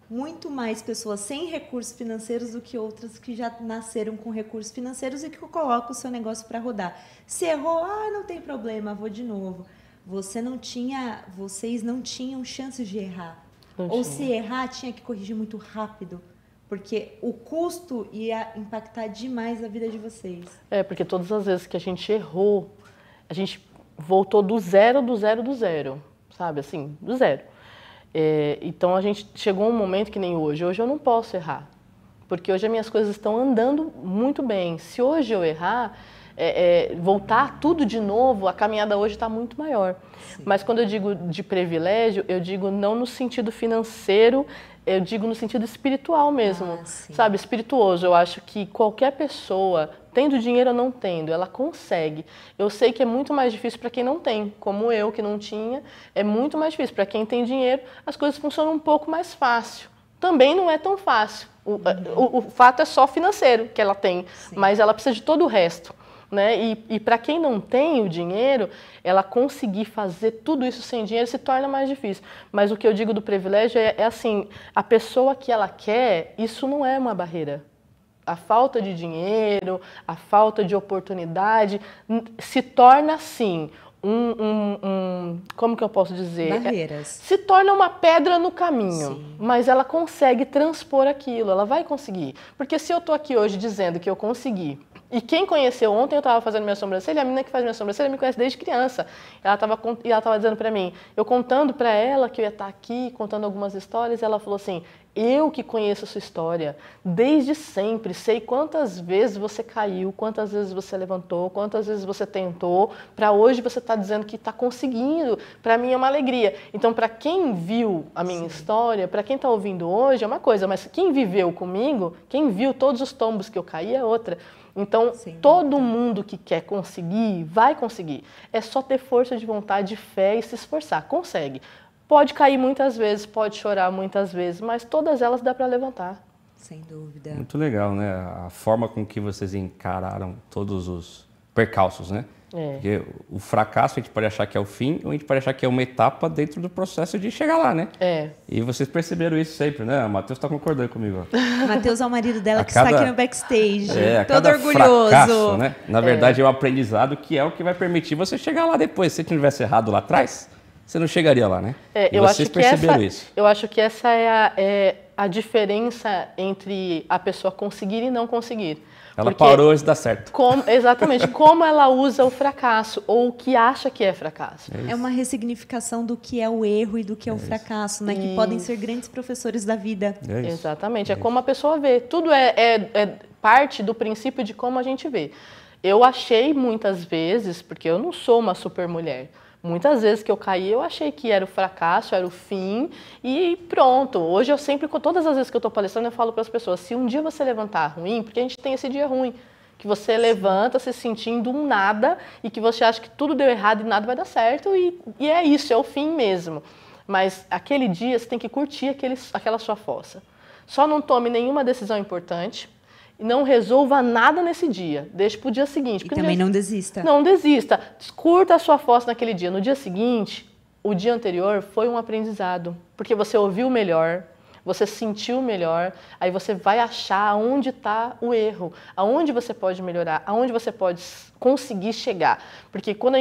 muito mais pessoas sem recursos financeiros do que outras que já nasceram com recursos financeiros e que colocam o seu negócio para rodar. Se errou, não tem problema, vou de novo. Vocês não tinham chances de errar. Ou se errar, tinha que corrigir muito rápido. Porque o custo ia impactar demais a vida de vocês. Porque todas as vezes que a gente errou, a gente voltou do zero, sabe? Assim, do zero. Então a gente chegou um momento que nem hoje. Hoje eu não posso errar. Porque hoje as minhas coisas estão andando muito bem. Se hoje eu errar, voltar tudo de novo, a caminhada hoje está muito maior. Sim. Mas quando eu digo de privilégio, eu digo não no sentido financeiro, eu digo no sentido espiritual mesmo, sabe? Espirituoso. Eu acho que qualquer pessoa, tendo dinheiro ou não tendo, ela consegue. Eu sei que é muito mais difícil para quem não tem, como eu que não tinha, é muito mais difícil. Para quem tem dinheiro, as coisas funcionam um pouco mais fácil. Também não é tão fácil. O fato é só financeiro que ela tem, mas ela precisa de todo o resto. Né? E para quem não tem o dinheiro, ela conseguir fazer tudo isso sem dinheiro se torna mais difícil. Mas o que eu digo do privilégio é assim, a pessoa que ela quer, isso não é uma barreira. A falta de dinheiro, a falta de oportunidade se torna assim, como que eu posso dizer? Barreiras. Se torna uma pedra no caminho, mas ela consegue transpor aquilo, ela vai conseguir. Porque se eu estou aqui hoje dizendo que eu consegui, e quem conheceu ontem, eu estava fazendo minha sobrancelha, a menina que faz minha sobrancelha me conhece desde criança. Ela estava dizendo para mim, eu contando para ela que eu ia estar aqui, contando algumas histórias, ela falou assim, eu que conheço a sua história, desde sempre, sei quantas vezes você caiu, quantas vezes você levantou, quantas vezes você tentou, para hoje você está dizendo que está conseguindo, para mim é uma alegria. Então, para quem viu a minha história, para quem está ouvindo hoje é uma coisa, mas quem viveu comigo, quem viu todos os tombos que eu caí é outra. Então, todo mundo que quer conseguir, vai conseguir. É só ter força de vontade, fé e se esforçar. Consegue. Pode cair muitas vezes, pode chorar muitas vezes, mas todas elas dá para levantar. Sem dúvida. Muito legal, né? A forma com que vocês encararam todos os percalços, né? Porque o fracasso a gente pode achar que é o fim, ou a gente pode achar que é uma etapa dentro do processo de chegar lá, né? E vocês perceberam isso sempre, né? O Matheus está concordando comigo. O Matheus é o marido dela que está aqui no backstage, todo cada orgulhoso. Fracasso, né? Na verdade, é um aprendizado que é o que vai permitir você chegar lá depois. Se você tivesse errado lá atrás, você não chegaria lá, né? E vocês perceberam isso. Eu acho que essa é a diferença entre a pessoa conseguir e não conseguir. Ela parou antes de dar certo. Exatamente. Como ela usa o fracasso, ou o que acha que é fracasso. É uma ressignificação do que é o erro e do que é o fracasso, né? Que podem ser grandes professores da vida. Exatamente. É como a pessoa vê. Tudo é parte do princípio de como a gente vê. Eu achei muitas vezes, porque eu não sou uma super mulher, muitas vezes que eu caí, eu achei que era o fracasso, era o fim e pronto. Hoje eu sempre, todas as vezes que eu estou palestrando, eu falo para as pessoas, se um dia você levantar ruim, porque a gente tem esse dia ruim, que você levanta se sentindo um nada e que você acha que tudo deu errado e nada vai dar certo e é isso, é o fim mesmo. Mas aquele dia você tem que curtir aquela sua fossa. Só não tome nenhuma decisão importante. Não resolva nada nesse dia, deixe para o dia seguinte. E também não desista. Não desista. Curta a sua fossa naquele dia. No dia seguinte, o dia anterior foi um aprendizado, porque você ouviu melhor, você sentiu melhor, aí você vai achar onde está o erro, aonde você pode melhorar, aonde você pode conseguir chegar. Porque quando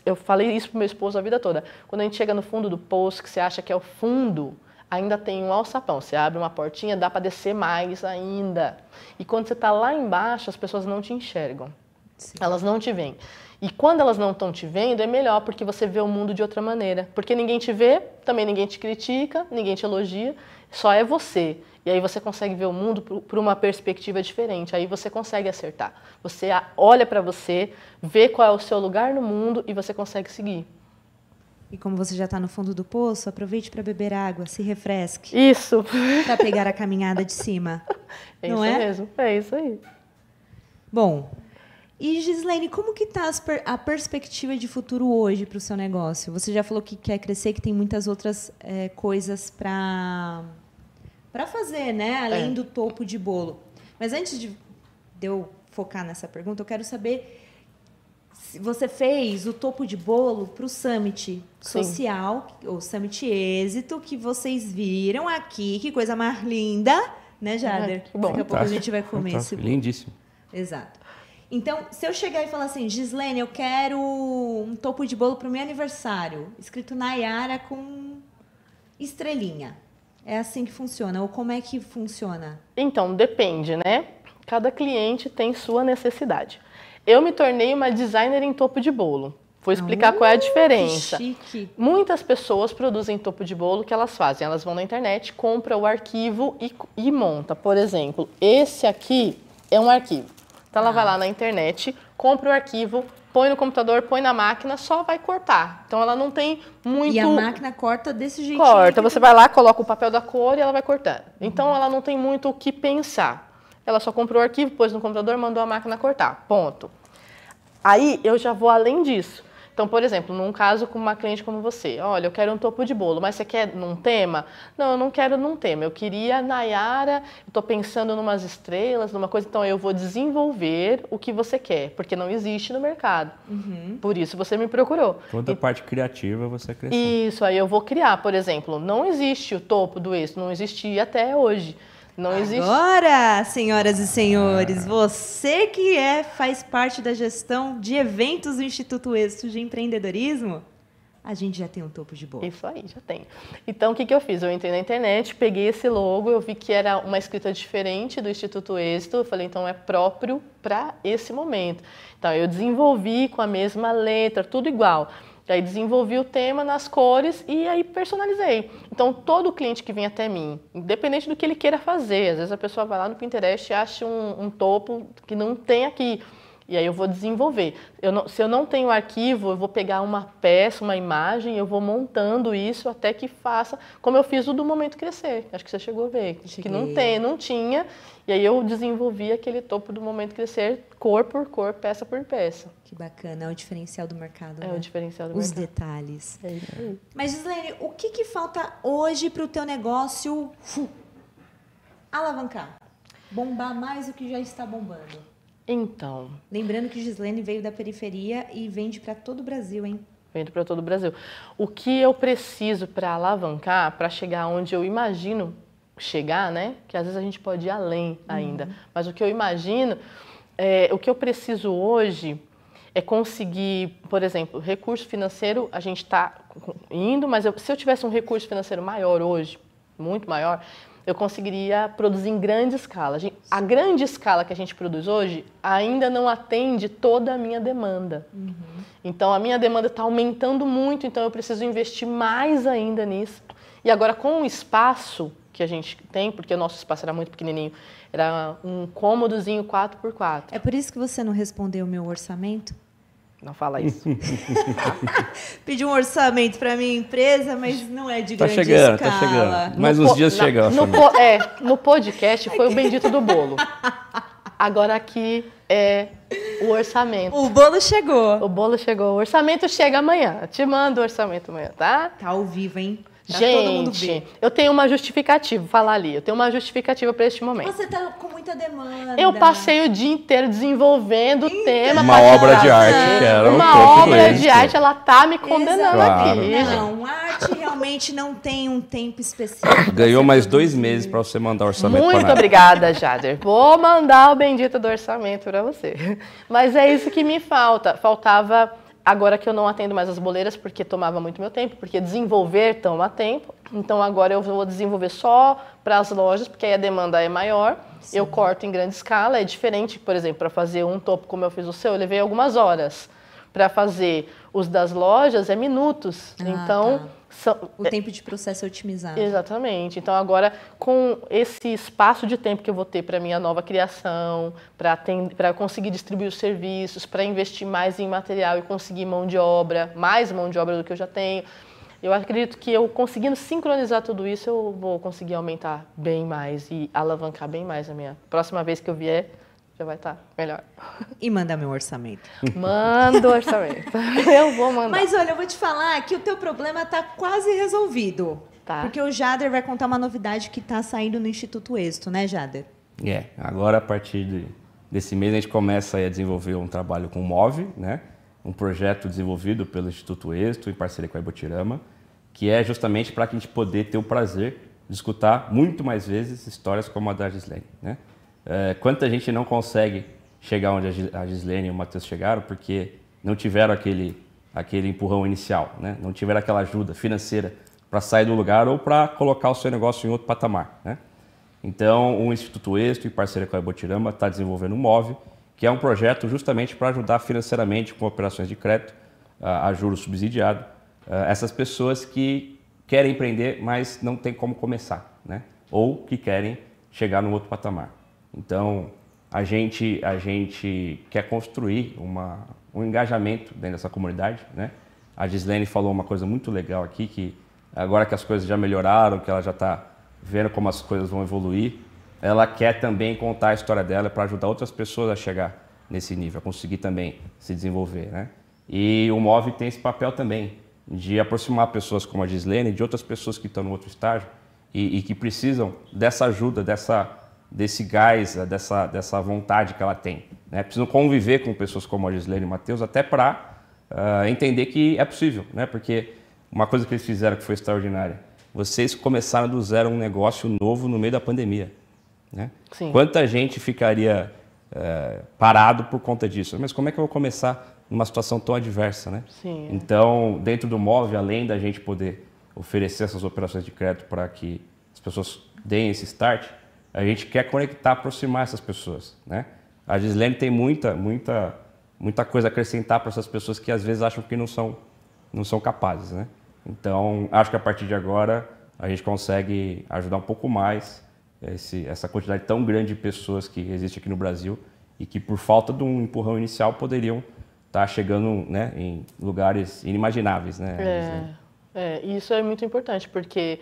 eu falei isso para o meu esposo a vida toda, quando a gente chega no fundo do poço, que você acha que é o fundo, ainda tem um alçapão. Você abre uma portinha, dá para descer mais ainda. E quando você está lá embaixo, as pessoas não te enxergam. Sim. Elas não te veem. E quando elas não estão te vendo, é melhor, porque você vê o mundo de outra maneira. Porque ninguém te vê, também ninguém te critica, ninguém te elogia, só é você. E aí você consegue ver o mundo por uma perspectiva diferente. Aí você consegue acertar. Você olha para você, vê qual é o seu lugar no mundo e você consegue seguir. E como você já está no fundo do poço, aproveite para beber água, se refresque. Isso. Para pegar a caminhada de cima. É não isso mesmo, é isso aí. Bom, e Gislaine, como que está a perspectiva de futuro hoje para o seu negócio? Você já falou que quer crescer, que tem muitas outras coisas para fazer, né? Além do topo de bolo. Mas antes de eu focar nessa pergunta, eu quero saber... Você fez o topo de bolo para o Summit Social, o Summit Êxito, que vocês viram aqui. Que coisa mais linda, né, Jader? Que bom. Daqui a pouco a gente vai comer esse bolo. Lindíssimo. Exato. Então, se eu chegar e falar assim, Gislaine, eu quero um topo de bolo para o meu aniversário, escrito Nayara com estrelinha. É assim que funciona? Ou como é que funciona? Então, depende, né? Cada cliente tem sua necessidade. Eu me tornei uma designer em topo de bolo. Vou explicar qual é a diferença. Que chique. Muitas pessoas produzem topo de bolo, o que elas fazem? Elas vão na internet, compram o arquivo e monta. Por exemplo, esse aqui é um arquivo. Então ela vai lá na internet, compra o arquivo, põe no computador, põe na máquina, só vai cortar. Então ela não tem muito... E a máquina corta desse jeitinho? Corta. Você vai lá, coloca o papel da cor e ela vai cortando. Então ela não tem muito o que pensar. Ela só comprou o arquivo, pôs no computador, mandou a máquina cortar. Ponto. Aí eu já vou além disso. Então, por exemplo, num caso com uma cliente como você, olha, eu quero um topo de bolo, mas você quer num tema? Não, eu não quero num tema. Eu queria Nayara, eu estou pensando em umas estrelas, numa coisa, então eu vou desenvolver o que você quer, porque não existe no mercado. Por isso você me procurou. Toda a parte criativa você cresceu. Isso, aí eu vou criar, por exemplo, não existe o topo do êxito, não existia até hoje. Não existe. Agora, senhoras e senhores, você que faz parte da gestão de eventos do Instituto Êxito de Empreendedorismo, a gente já tem um topo de bolo. Isso aí, já tem. Então, o que eu fiz? Eu entrei na internet, peguei esse logo, eu vi que era uma escrita diferente do Instituto Êxito, eu falei, então é próprio para esse momento. Então, eu desenvolvi com a mesma letra, tudo igual. Aí desenvolvi o tema nas cores e aí personalizei. Então, todo cliente que vem até mim, independente do que ele queira fazer, às vezes a pessoa vai lá no Pinterest e acha um topo que não tem aqui. E aí eu vou desenvolver. Se eu não tenho arquivo, eu vou pegar uma peça, uma imagem, eu vou montando isso até que faça, como eu fiz o do Momento Crescer. Acho que você chegou a ver. Que não tinha. E aí eu desenvolvi aquele topo do Momento Crescer, cor por cor, peça por peça. Que bacana, é o diferencial do mercado. É, né? O diferencial do Os mercado. detalhes. É isso aí. Mas, Gislaine, o que falta hoje para o teu negócio alavancar? Bombar mais do que já está bombando? Então... Lembrando que Gislene veio da periferia e vende para todo o Brasil, hein? Vende para todo o Brasil. O que eu preciso para alavancar, para chegar onde eu imagino chegar, né? Que às vezes a gente pode ir além ainda. Mas o que eu imagino, o que eu preciso hoje é conseguir, por exemplo, recurso financeiro, a gente está indo, mas se eu tivesse um recurso financeiro maior hoje, muito maior, eu conseguiria produzir em grande escala. A grande escala que a gente produz hoje ainda não atende toda a minha demanda. Então, a minha demanda está aumentando muito, então eu preciso investir mais ainda nisso. E agora, com o espaço que a gente tem, porque o nosso espaço era muito pequenininho, era um cômodozinho 4x4. É por isso que você não respondeu o meu orçamento? Não fala isso. Pedi um orçamento para minha empresa, mas não é de grande escala. Tá chegando. Mas uns dias chega. No podcast foi o bendito do bolo. Agora aqui é o orçamento. O bolo chegou. O bolo chegou. O orçamento chega amanhã. Eu te mando o orçamento amanhã, tá? Tá ao vivo, hein? Pra gente, todo mundo ver. Eu tenho uma justificativa, vou falar ali. Eu tenho uma justificativa para este momento. Você tá com muita demanda. Eu passei o dia inteiro desenvolvendo o tema. Uma obra de arte, que era uma obra de arte, ela tá me condenando aqui. Não, arte realmente não tem um tempo específico. Ganhou mais 2 meses para você mandar o orçamento. Muito obrigada, Jader. Vou mandar o bendito do orçamento para você. Mas é isso que me falta. Faltava... Agora que eu não atendo mais as boleiras, porque tomava muito meu tempo, porque desenvolver toma tempo. Então, agora eu vou desenvolver só para as lojas, porque aí a demanda é maior. Sim. Eu corto em grande escala. É diferente, por exemplo, para fazer um topo como eu fiz o seu, eu levei algumas horas. Para fazer os das lojas, é minutos. Então... Tá. O tempo de processo é otimizado. Exatamente. Então, agora, com esse espaço de tempo que eu vou ter para minha nova criação, para conseguir distribuir os serviços, para investir mais em material e conseguir mão de obra, mais mão de obra do que eu já tenho, eu acredito que eu conseguindo sincronizar tudo isso, eu vou conseguir aumentar bem mais e alavancar bem mais a minha próxima vez que eu vier. Já vai estar melhor. E mandar meu orçamento. Manda o orçamento. Eu vou mandar. Mas olha, eu vou te falar que o teu problema está quase resolvido. Tá. Porque o Jader vai contar uma novidade que está saindo no Instituto Êxito, né, Jader? Agora a partir desse mês a gente começa a desenvolver um trabalho com o MOVE, né? Um projeto desenvolvido pelo Instituto Êxito em parceria com a Ibotirama, que é justamente para a gente poder ter o prazer de escutar muito mais vezes histórias como a da Gislene, né? Quanta gente não consegue chegar onde a Gislene e o Matheus chegaram porque não tiveram aquele empurrão inicial, né? Não tiveram aquela ajuda financeira para sair do lugar ou para colocar o seu negócio em outro patamar, né? Então, o Instituto Êxito, em parceria com a Ibotirama, está desenvolvendo o MOVE, que é um projeto justamente para ajudar financeiramente com operações de crédito, a juros subsidiado, essas pessoas que querem empreender, mas não tem como começar, né? Ou que querem chegar num outro patamar. Então, a gente quer construir um engajamento dentro dessa comunidade, né? A Gislene falou uma coisa muito legal aqui, que agora que as coisas já melhoraram, que ela já está vendo como as coisas vão evoluir, ela quer também contar a história dela para ajudar outras pessoas a chegar nesse nível, a conseguir também se desenvolver, né? E o MOVE tem esse papel também, de aproximar pessoas como a Gislene de outras pessoas que estão no outro estágio e que precisam dessa ajuda, desse gás, dessa vontade que ela tem, né? Precisam conviver com pessoas como a Gislene e o Matheus até para entender que é possível, né? Porque uma coisa que eles fizeram que foi extraordinária, vocês começaram do zero um negócio novo no meio da pandemia, né? Sim. Quanta gente ficaria parado por conta disso? Mas como é que eu vou começar numa situação tão adversa, né? Sim. Então, dentro do MOVE, além da gente poder oferecer essas operações de crédito para que as pessoas deem esse start, a gente quer conectar, aproximar essas pessoas, né? A Gislene tem muita coisa a acrescentar para essas pessoas que às vezes acham que não são capazes, né? Então, acho que a partir de agora a gente consegue ajudar um pouco mais essa quantidade tão grande de pessoas que existe aqui no Brasil e que por falta de um empurrão inicial poderiam estar chegando, né, em lugares inimagináveis, né? Isso é muito importante, porque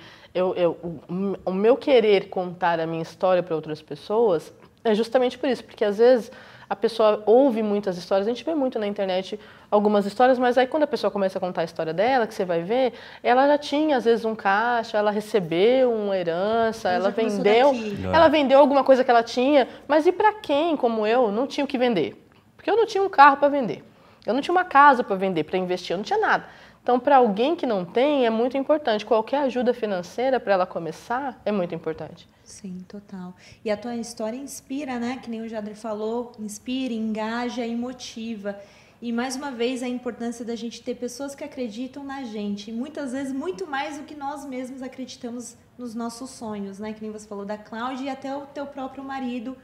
o meu querer contar a minha história para outras pessoas é justamente por isso, porque às vezes a pessoa ouve muitas histórias, a gente vê muito na internet algumas histórias, mas aí quando a pessoa começa a contar a história dela, que você vai ver, ela já tinha às vezes um caixa, ela recebeu uma herança, ela vendeu alguma coisa que ela tinha, mas e para quem, como eu, não tinha o que vender? Porque eu não tinha um carro para vender, eu não tinha uma casa para vender, para investir, eu não tinha nada. Então, para alguém que não tem, é muito importante. Qualquer ajuda financeira para ela começar é muito importante. Sim, total. E a tua história inspira, né? Que nem o Jader falou, inspira, engaja e motiva. E, mais uma vez, a importância da gente ter pessoas que acreditam na gente. E, muitas vezes, muito mais do que nós mesmos acreditamos nos nossos sonhos, né? Que nem você falou da Cláudia e até o teu próprio marido,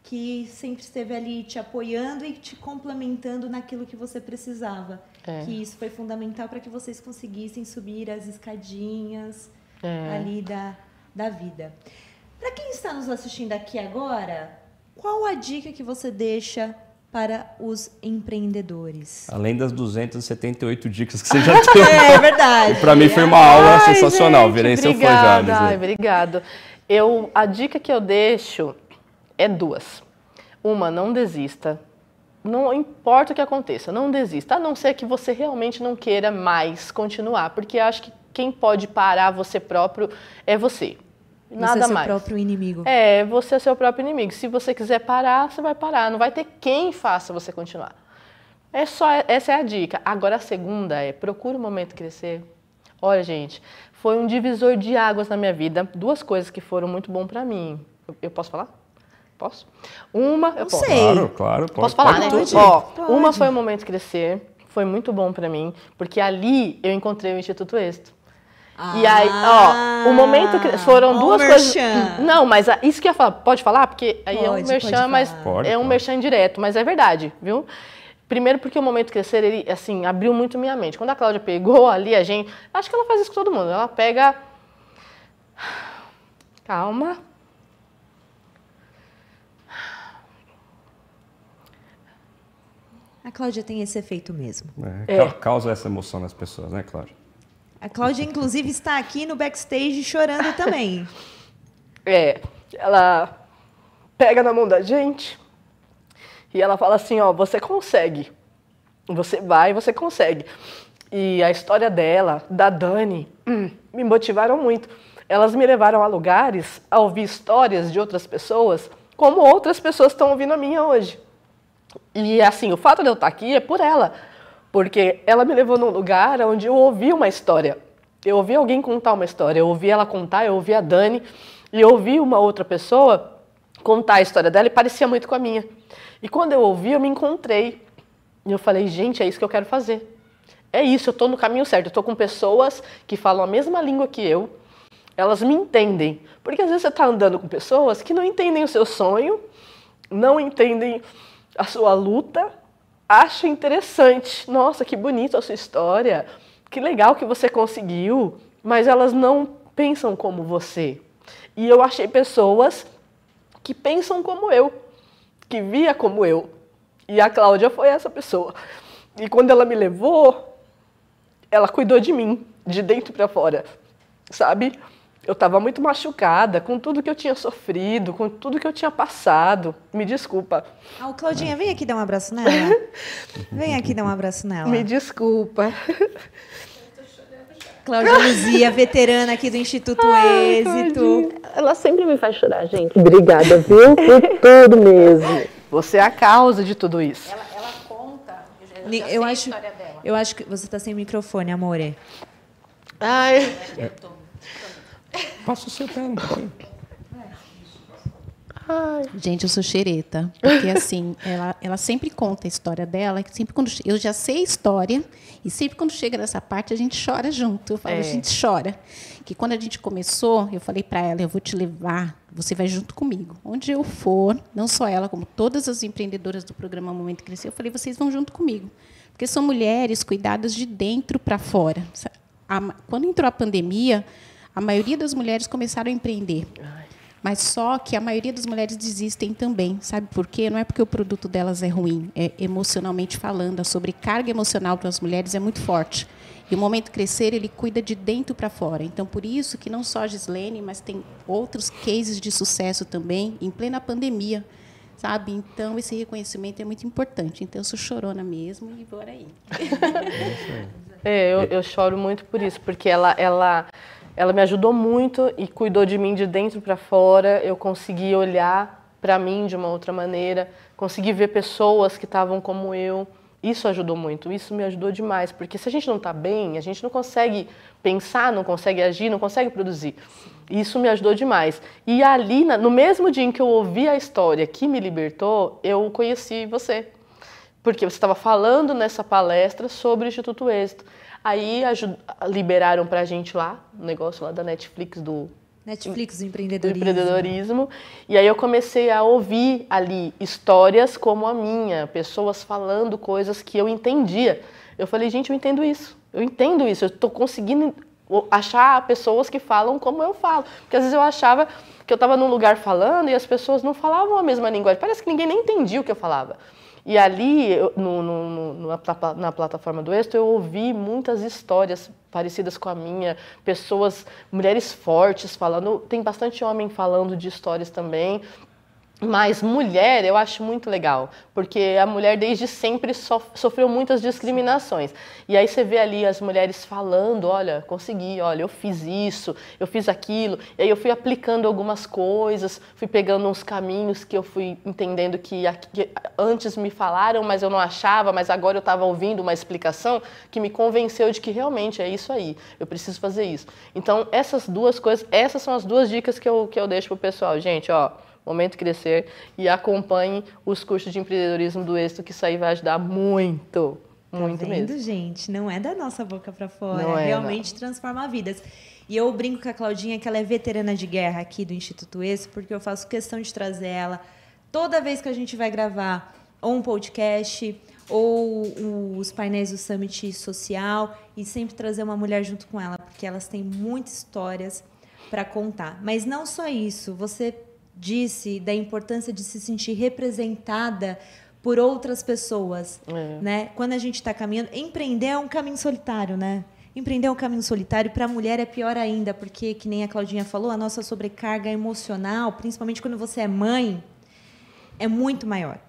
que sempre esteve ali te apoiando e te complementando naquilo que você precisava. Que isso foi fundamental para que vocês conseguissem subir as escadinhas ali da vida. Para quem está nos assistindo aqui agora, qual a dica que você deixa para os empreendedores? Além das 278 dicas que você já teve. É verdade. Para mim foi uma aula sensacional. Virei seu fã já, Lislene. Obrigado. A dica que eu deixo é duas. Uma, não desista. Não importa o que aconteça, não desista. A não ser que você realmente não queira mais continuar. Porque acho que quem pode parar você próprio é você. Nada mais. Você é seu próprio inimigo. Você é seu próprio inimigo. Se você quiser parar, você vai parar. Não vai ter quem faça você continuar. Essa é a dica. Agora a segunda procure o momento crescer. Olha, gente, foi um divisor de águas na minha vida. Duas coisas que foram muito bom para mim. Eu posso falar? Posso? Uma, eu posso. Claro. Posso falar, né? Uma foi o momento crescer. Foi muito bom para mim, porque ali eu encontrei o Instituto Êxito. E aí, o momento foram duas coisas. Não, mas isso que eu ia falar, pode falar? Porque aí é um merchan, mas é um merchan direto, mas é verdade, viu? Primeiro porque o momento crescer, ele assim, abriu muito minha mente. Quando a Cláudia pegou ali, acho que ela faz isso com todo mundo. Ela pega. Calma. A Cláudia tem esse efeito mesmo. Causa essa emoção nas pessoas, né, Cláudia? A Cláudia, inclusive, está aqui no backstage chorando também. Ela pega na mão da gente e ela fala assim, você consegue. Você vai, você consegue. E a história dela, da Dani, me motivaram muito. Elas me levaram a lugares, a ouvir histórias de outras pessoas, como outras pessoas estão ouvindo a minha hoje. E assim, o fato de eu estar aqui é por ela. Porque ela me levou num lugar onde eu ouvi uma história. Eu ouvi alguém contar uma história. Eu ouvi ela contar, eu ouvi a Dani. E eu ouvi uma outra pessoa contar a história dela e parecia muito com a minha. E quando eu ouvi, eu me encontrei. E eu falei, gente, é isso que eu quero fazer. É isso, eu estou no caminho certo. Eu estou com pessoas que falam a mesma língua que eu. Elas me entendem. Porque às vezes você está andando com pessoas que não entendem o seu sonho, não entendem a sua luta, acham interessante. Nossa, que bonita a sua história. Que legal que você conseguiu. Mas elas não pensam como você. E eu achei pessoas que pensam como eu, que via como eu. E a Cláudia foi essa pessoa. E quando ela me levou, ela cuidou de mim, de dentro para fora, sabe? Eu estava muito machucada com tudo que eu tinha sofrido, com tudo que eu tinha passado. Me desculpa. Claudinha, vem aqui dar um abraço nela. Vem aqui dar um abraço nela. Me desculpa. Cláudia Luzia, veterana aqui do Instituto Êxito. Claudinha. Ela sempre me faz chorar, gente. Obrigada, viu? Por tudo mesmo. Você é a causa de tudo isso. Ela conta. Eu acho que você está sem microfone, amore. Ai. Passa o seu pé um pouquinho. Gente, eu sou xereta, porque assim, ela sempre conta a história dela, que sempre quando eu já sei a história, e sempre quando chega nessa parte a gente chora junto. Eu falo, a gente chora. Que quando a gente começou, eu falei para ela, eu vou te levar, você vai junto comigo. Onde eu for, não só ela, como todas as empreendedoras do programa Momento Crescer, eu falei, vocês vão junto comigo. Porque são mulheres cuidadas de dentro para fora. Quando entrou a pandemia, a maioria das mulheres começaram a empreender. Mas só que a maioria das mulheres desistem também. Sabe por quê? Não é porque o produto delas é ruim, é emocionalmente falando. A sobrecarga emocional para as mulheres é muito forte. E o Momento Crescer, ele cuida de dentro para fora. Então, por isso que não só a Gislene, mas tem outros cases de sucesso também, em plena pandemia. sabe? Então, esse reconhecimento é muito importante. Então, eu sou chorona mesmo e bora aí. Eu choro muito por isso, porque ela me ajudou muito e cuidou de mim de dentro para fora. Eu consegui olhar para mim de uma outra maneira, consegui ver pessoas que estavam como eu. Isso ajudou muito, isso me ajudou demais, porque se a gente não está bem, a gente não consegue pensar, não consegue agir, não consegue produzir. Isso me ajudou demais. E ali, no mesmo dia em que eu ouvi a história que me libertou, eu conheci você. Porque você estava falando nessa palestra sobre o Instituto Êxito. Aí liberaram para a gente lá, um negócio lá da Netflix do empreendedorismo. E aí eu comecei a ouvir ali histórias como a minha, pessoas falando coisas que eu entendia. Eu falei, gente, eu entendo isso, eu estou conseguindo achar pessoas que falam como eu falo. Porque às vezes eu achava que eu estava num lugar falando e as pessoas não falavam a mesma linguagem, parece que ninguém nem entendia o que eu falava. E ali, na plataforma do Êxito, eu ouvi muitas histórias parecidas com a minha, mulheres fortes falando, tem bastante homem falando de histórias também, mas mulher eu acho muito legal, porque a mulher desde sempre sofreu muitas discriminações. E aí você vê ali as mulheres falando, olha, consegui, olha, eu fiz isso, eu fiz aquilo. E aí eu fui aplicando algumas coisas, fui pegando uns caminhos que eu fui entendendo que antes me falaram, mas eu não achava, mas agora eu estava ouvindo uma explicação que me convenceu de que realmente é isso aí, eu preciso fazer isso. Então essas duas coisas, essas são as duas dicas que eu deixo pro pessoal. Gente, ó, Momento Crescer, e acompanhe os cursos de empreendedorismo do Êxito, que isso aí vai ajudar muito, muito mesmo. Gente, não é da nossa boca para fora, realmente transforma vidas. E eu brinco com a Claudinha que ela é veterana de guerra aqui do Instituto Êxito, porque eu faço questão de trazer ela toda vez que a gente vai gravar ou um podcast ou os painéis do Summit Social, e sempre trazer uma mulher junto com ela, porque elas têm muitas histórias para contar. Mas não só isso, você disse da importância de se sentir representada por outras pessoas, né? Quando a gente está caminhando, empreender é um caminho solitário, né? Empreender é um caminho solitário, para a mulher é pior ainda, porque, que nem a Claudinha falou, a nossa sobrecarga emocional, principalmente quando você é mãe, é muito maior.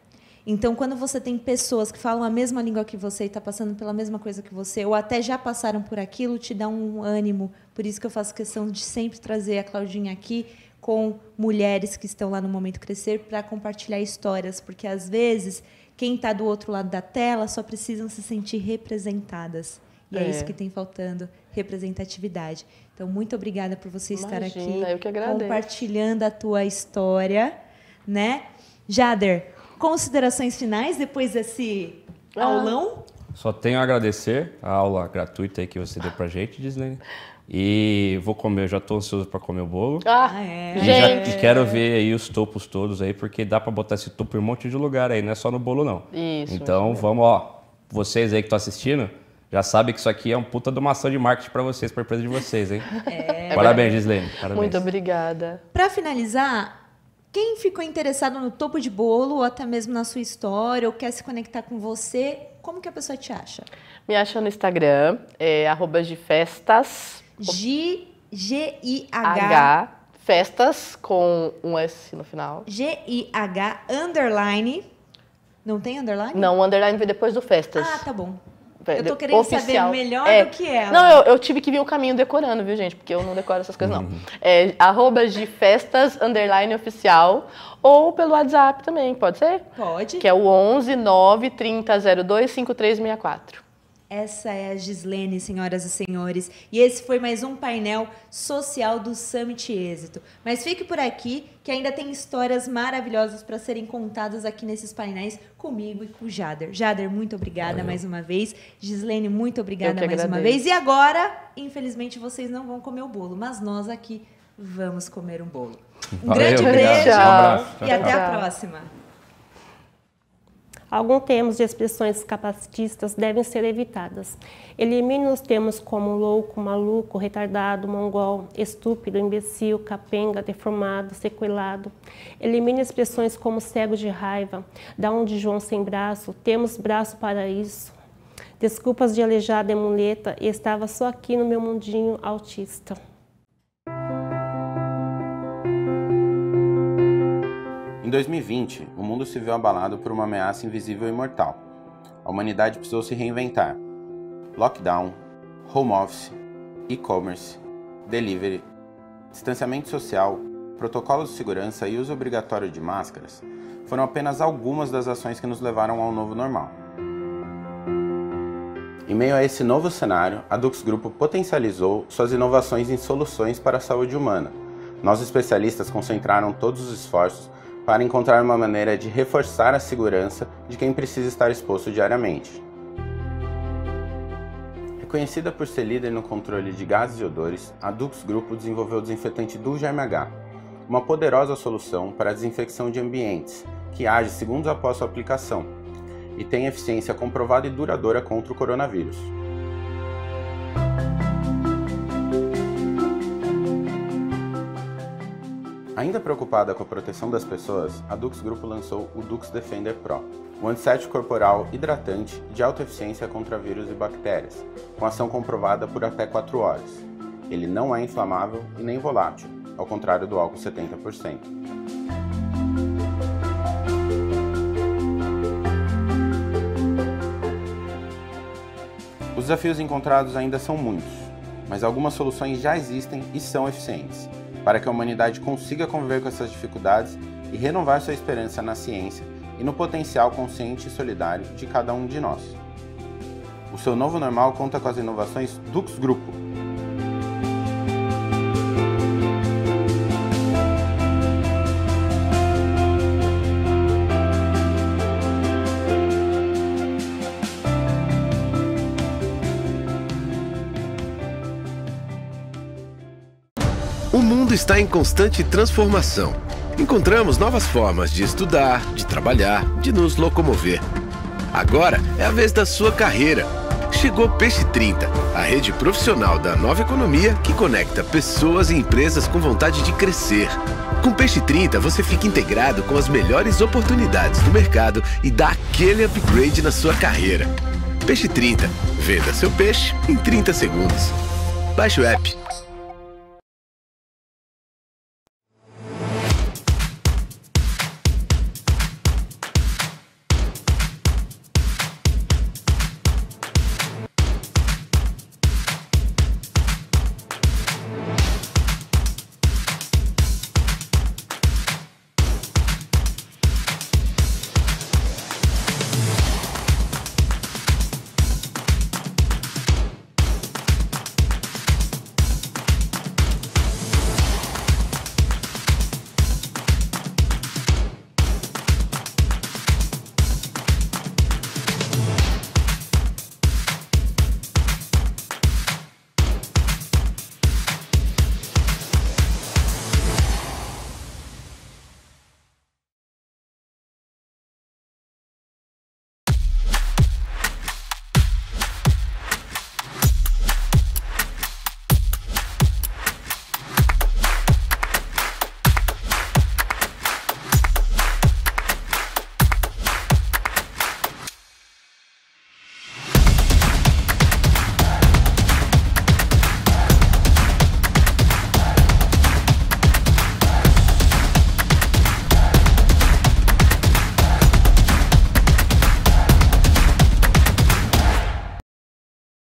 Então, quando você tem pessoas que falam a mesma língua que você e está passando pela mesma coisa que você, ou até já passaram por aquilo, te dá um ânimo. Por isso que eu faço questão de sempre trazer a Claudinha aqui, com mulheres que estão lá no Momento Crescer, para compartilhar histórias, porque às vezes quem está do outro lado da tela só precisam se sentir representadas. E é isso que tem faltando, representatividade. Então, muito obrigada por você estar aqui, eu que agradeço, compartilhando a tua história, né? Jader, considerações finais depois desse aulão? Só tenho a agradecer a aula gratuita aí que você deu pra gente, Gislene. E vou comer, eu já estou ansioso para comer o bolo. Gente! E quero ver aí os topos todos aí, porque dá para botar esse topo em um monte de lugar aí, não é só no bolo não. Isso. Então vamos, ó, vocês aí que estão assistindo, já sabem que isso aqui é um puta de uma ação de marketing para vocês, para a empresa de vocês, hein? Parabéns, Gislene. Parabéns. Muito obrigada. Para finalizar, quem ficou interessado no topo de bolo, ou até mesmo na sua história, ou quer se conectar com você, como que a pessoa te acha? Me acha no Instagram, @gifestas. G-I-H. Festas com um S no final. G-I-H _. Não tem underline? Não, o underline veio depois do Festas. Ah, tá bom. Eu tô querendo saber melhor do que ela. Não, eu tive que vir o caminho decorando, viu, gente? Porque eu não decoro essas coisas, não. É @gifestas _oficial. Ou pelo WhatsApp também, pode ser? Pode. Que é o 11 9 30 02 5364. Essa é a Gislene, senhoras e senhores. E esse foi mais um painel social do Summit Êxito. Mas fique por aqui, que ainda tem histórias maravilhosas para serem contadas aqui nesses painéis comigo e com o Jader. Jader, muito obrigada mais uma vez. Gislene, muito obrigada mais uma vez. E agora, infelizmente, vocês não vão comer o bolo, mas nós aqui vamos comer um bolo. Um grande beijo e até a próxima. Alguns termos de expressões capacitistas devem ser evitadas. Elimine os termos como louco, maluco, retardado, mongol, estúpido, imbecil, capenga, deformado, sequelado. Elimine expressões como cego de raiva, dá um de João sem braço, temos braço para isso. Desculpas de aleijada e muleta, e estava só aqui no meu mundinho Em 2020, o mundo se viu abalado por uma ameaça invisível e mortal. A humanidade precisou se reinventar. Lockdown, home office, e-commerce, delivery, distanciamento social, protocolos de segurança e uso obrigatório de máscaras foram apenas algumas das ações que nos levaram ao novo normal. Em meio a esse novo cenário, a Dux Grupo potencializou suas inovações em soluções para a saúde humana. Nós especialistas concentraram todos os esforços para encontrar uma maneira de reforçar a segurança de quem precisa estar exposto diariamente. Reconhecida por ser líder no controle de gases e odores, a Dux Grupo desenvolveu o desinfetante Duo Germe H, uma poderosa solução para a desinfecção de ambientes, que age segundos após sua aplicação e tem eficiência comprovada e duradoura contra o coronavírus. Ainda preocupada com a proteção das pessoas, a Dux Grupo lançou o Dux Defender Pro, um antisséptico corporal hidratante de alta eficiência contra vírus e bactérias, com ação comprovada por até 4 horas. Ele não é inflamável e nem volátil, ao contrário do álcool 70%. Os desafios encontrados ainda são muitos, mas algumas soluções já existem e são eficientes, para que a humanidade consiga conviver com essas dificuldades e renovar sua esperança na ciência e no potencial consciente e solidário de cada um de nós. O seu novo normal conta com as inovações Dux Grupo. O mundo está em constante transformação. Encontramos novas formas de estudar, de trabalhar, de nos locomover. Agora é a vez da sua carreira. Chegou Peixe 30, a rede profissional da nova economia que conecta pessoas e empresas com vontade de crescer. Com Peixe 30 você fica integrado com as melhores oportunidades do mercado e dá aquele upgrade na sua carreira. Peixe 30, venda seu peixe em 30 segundos. Baixe o app.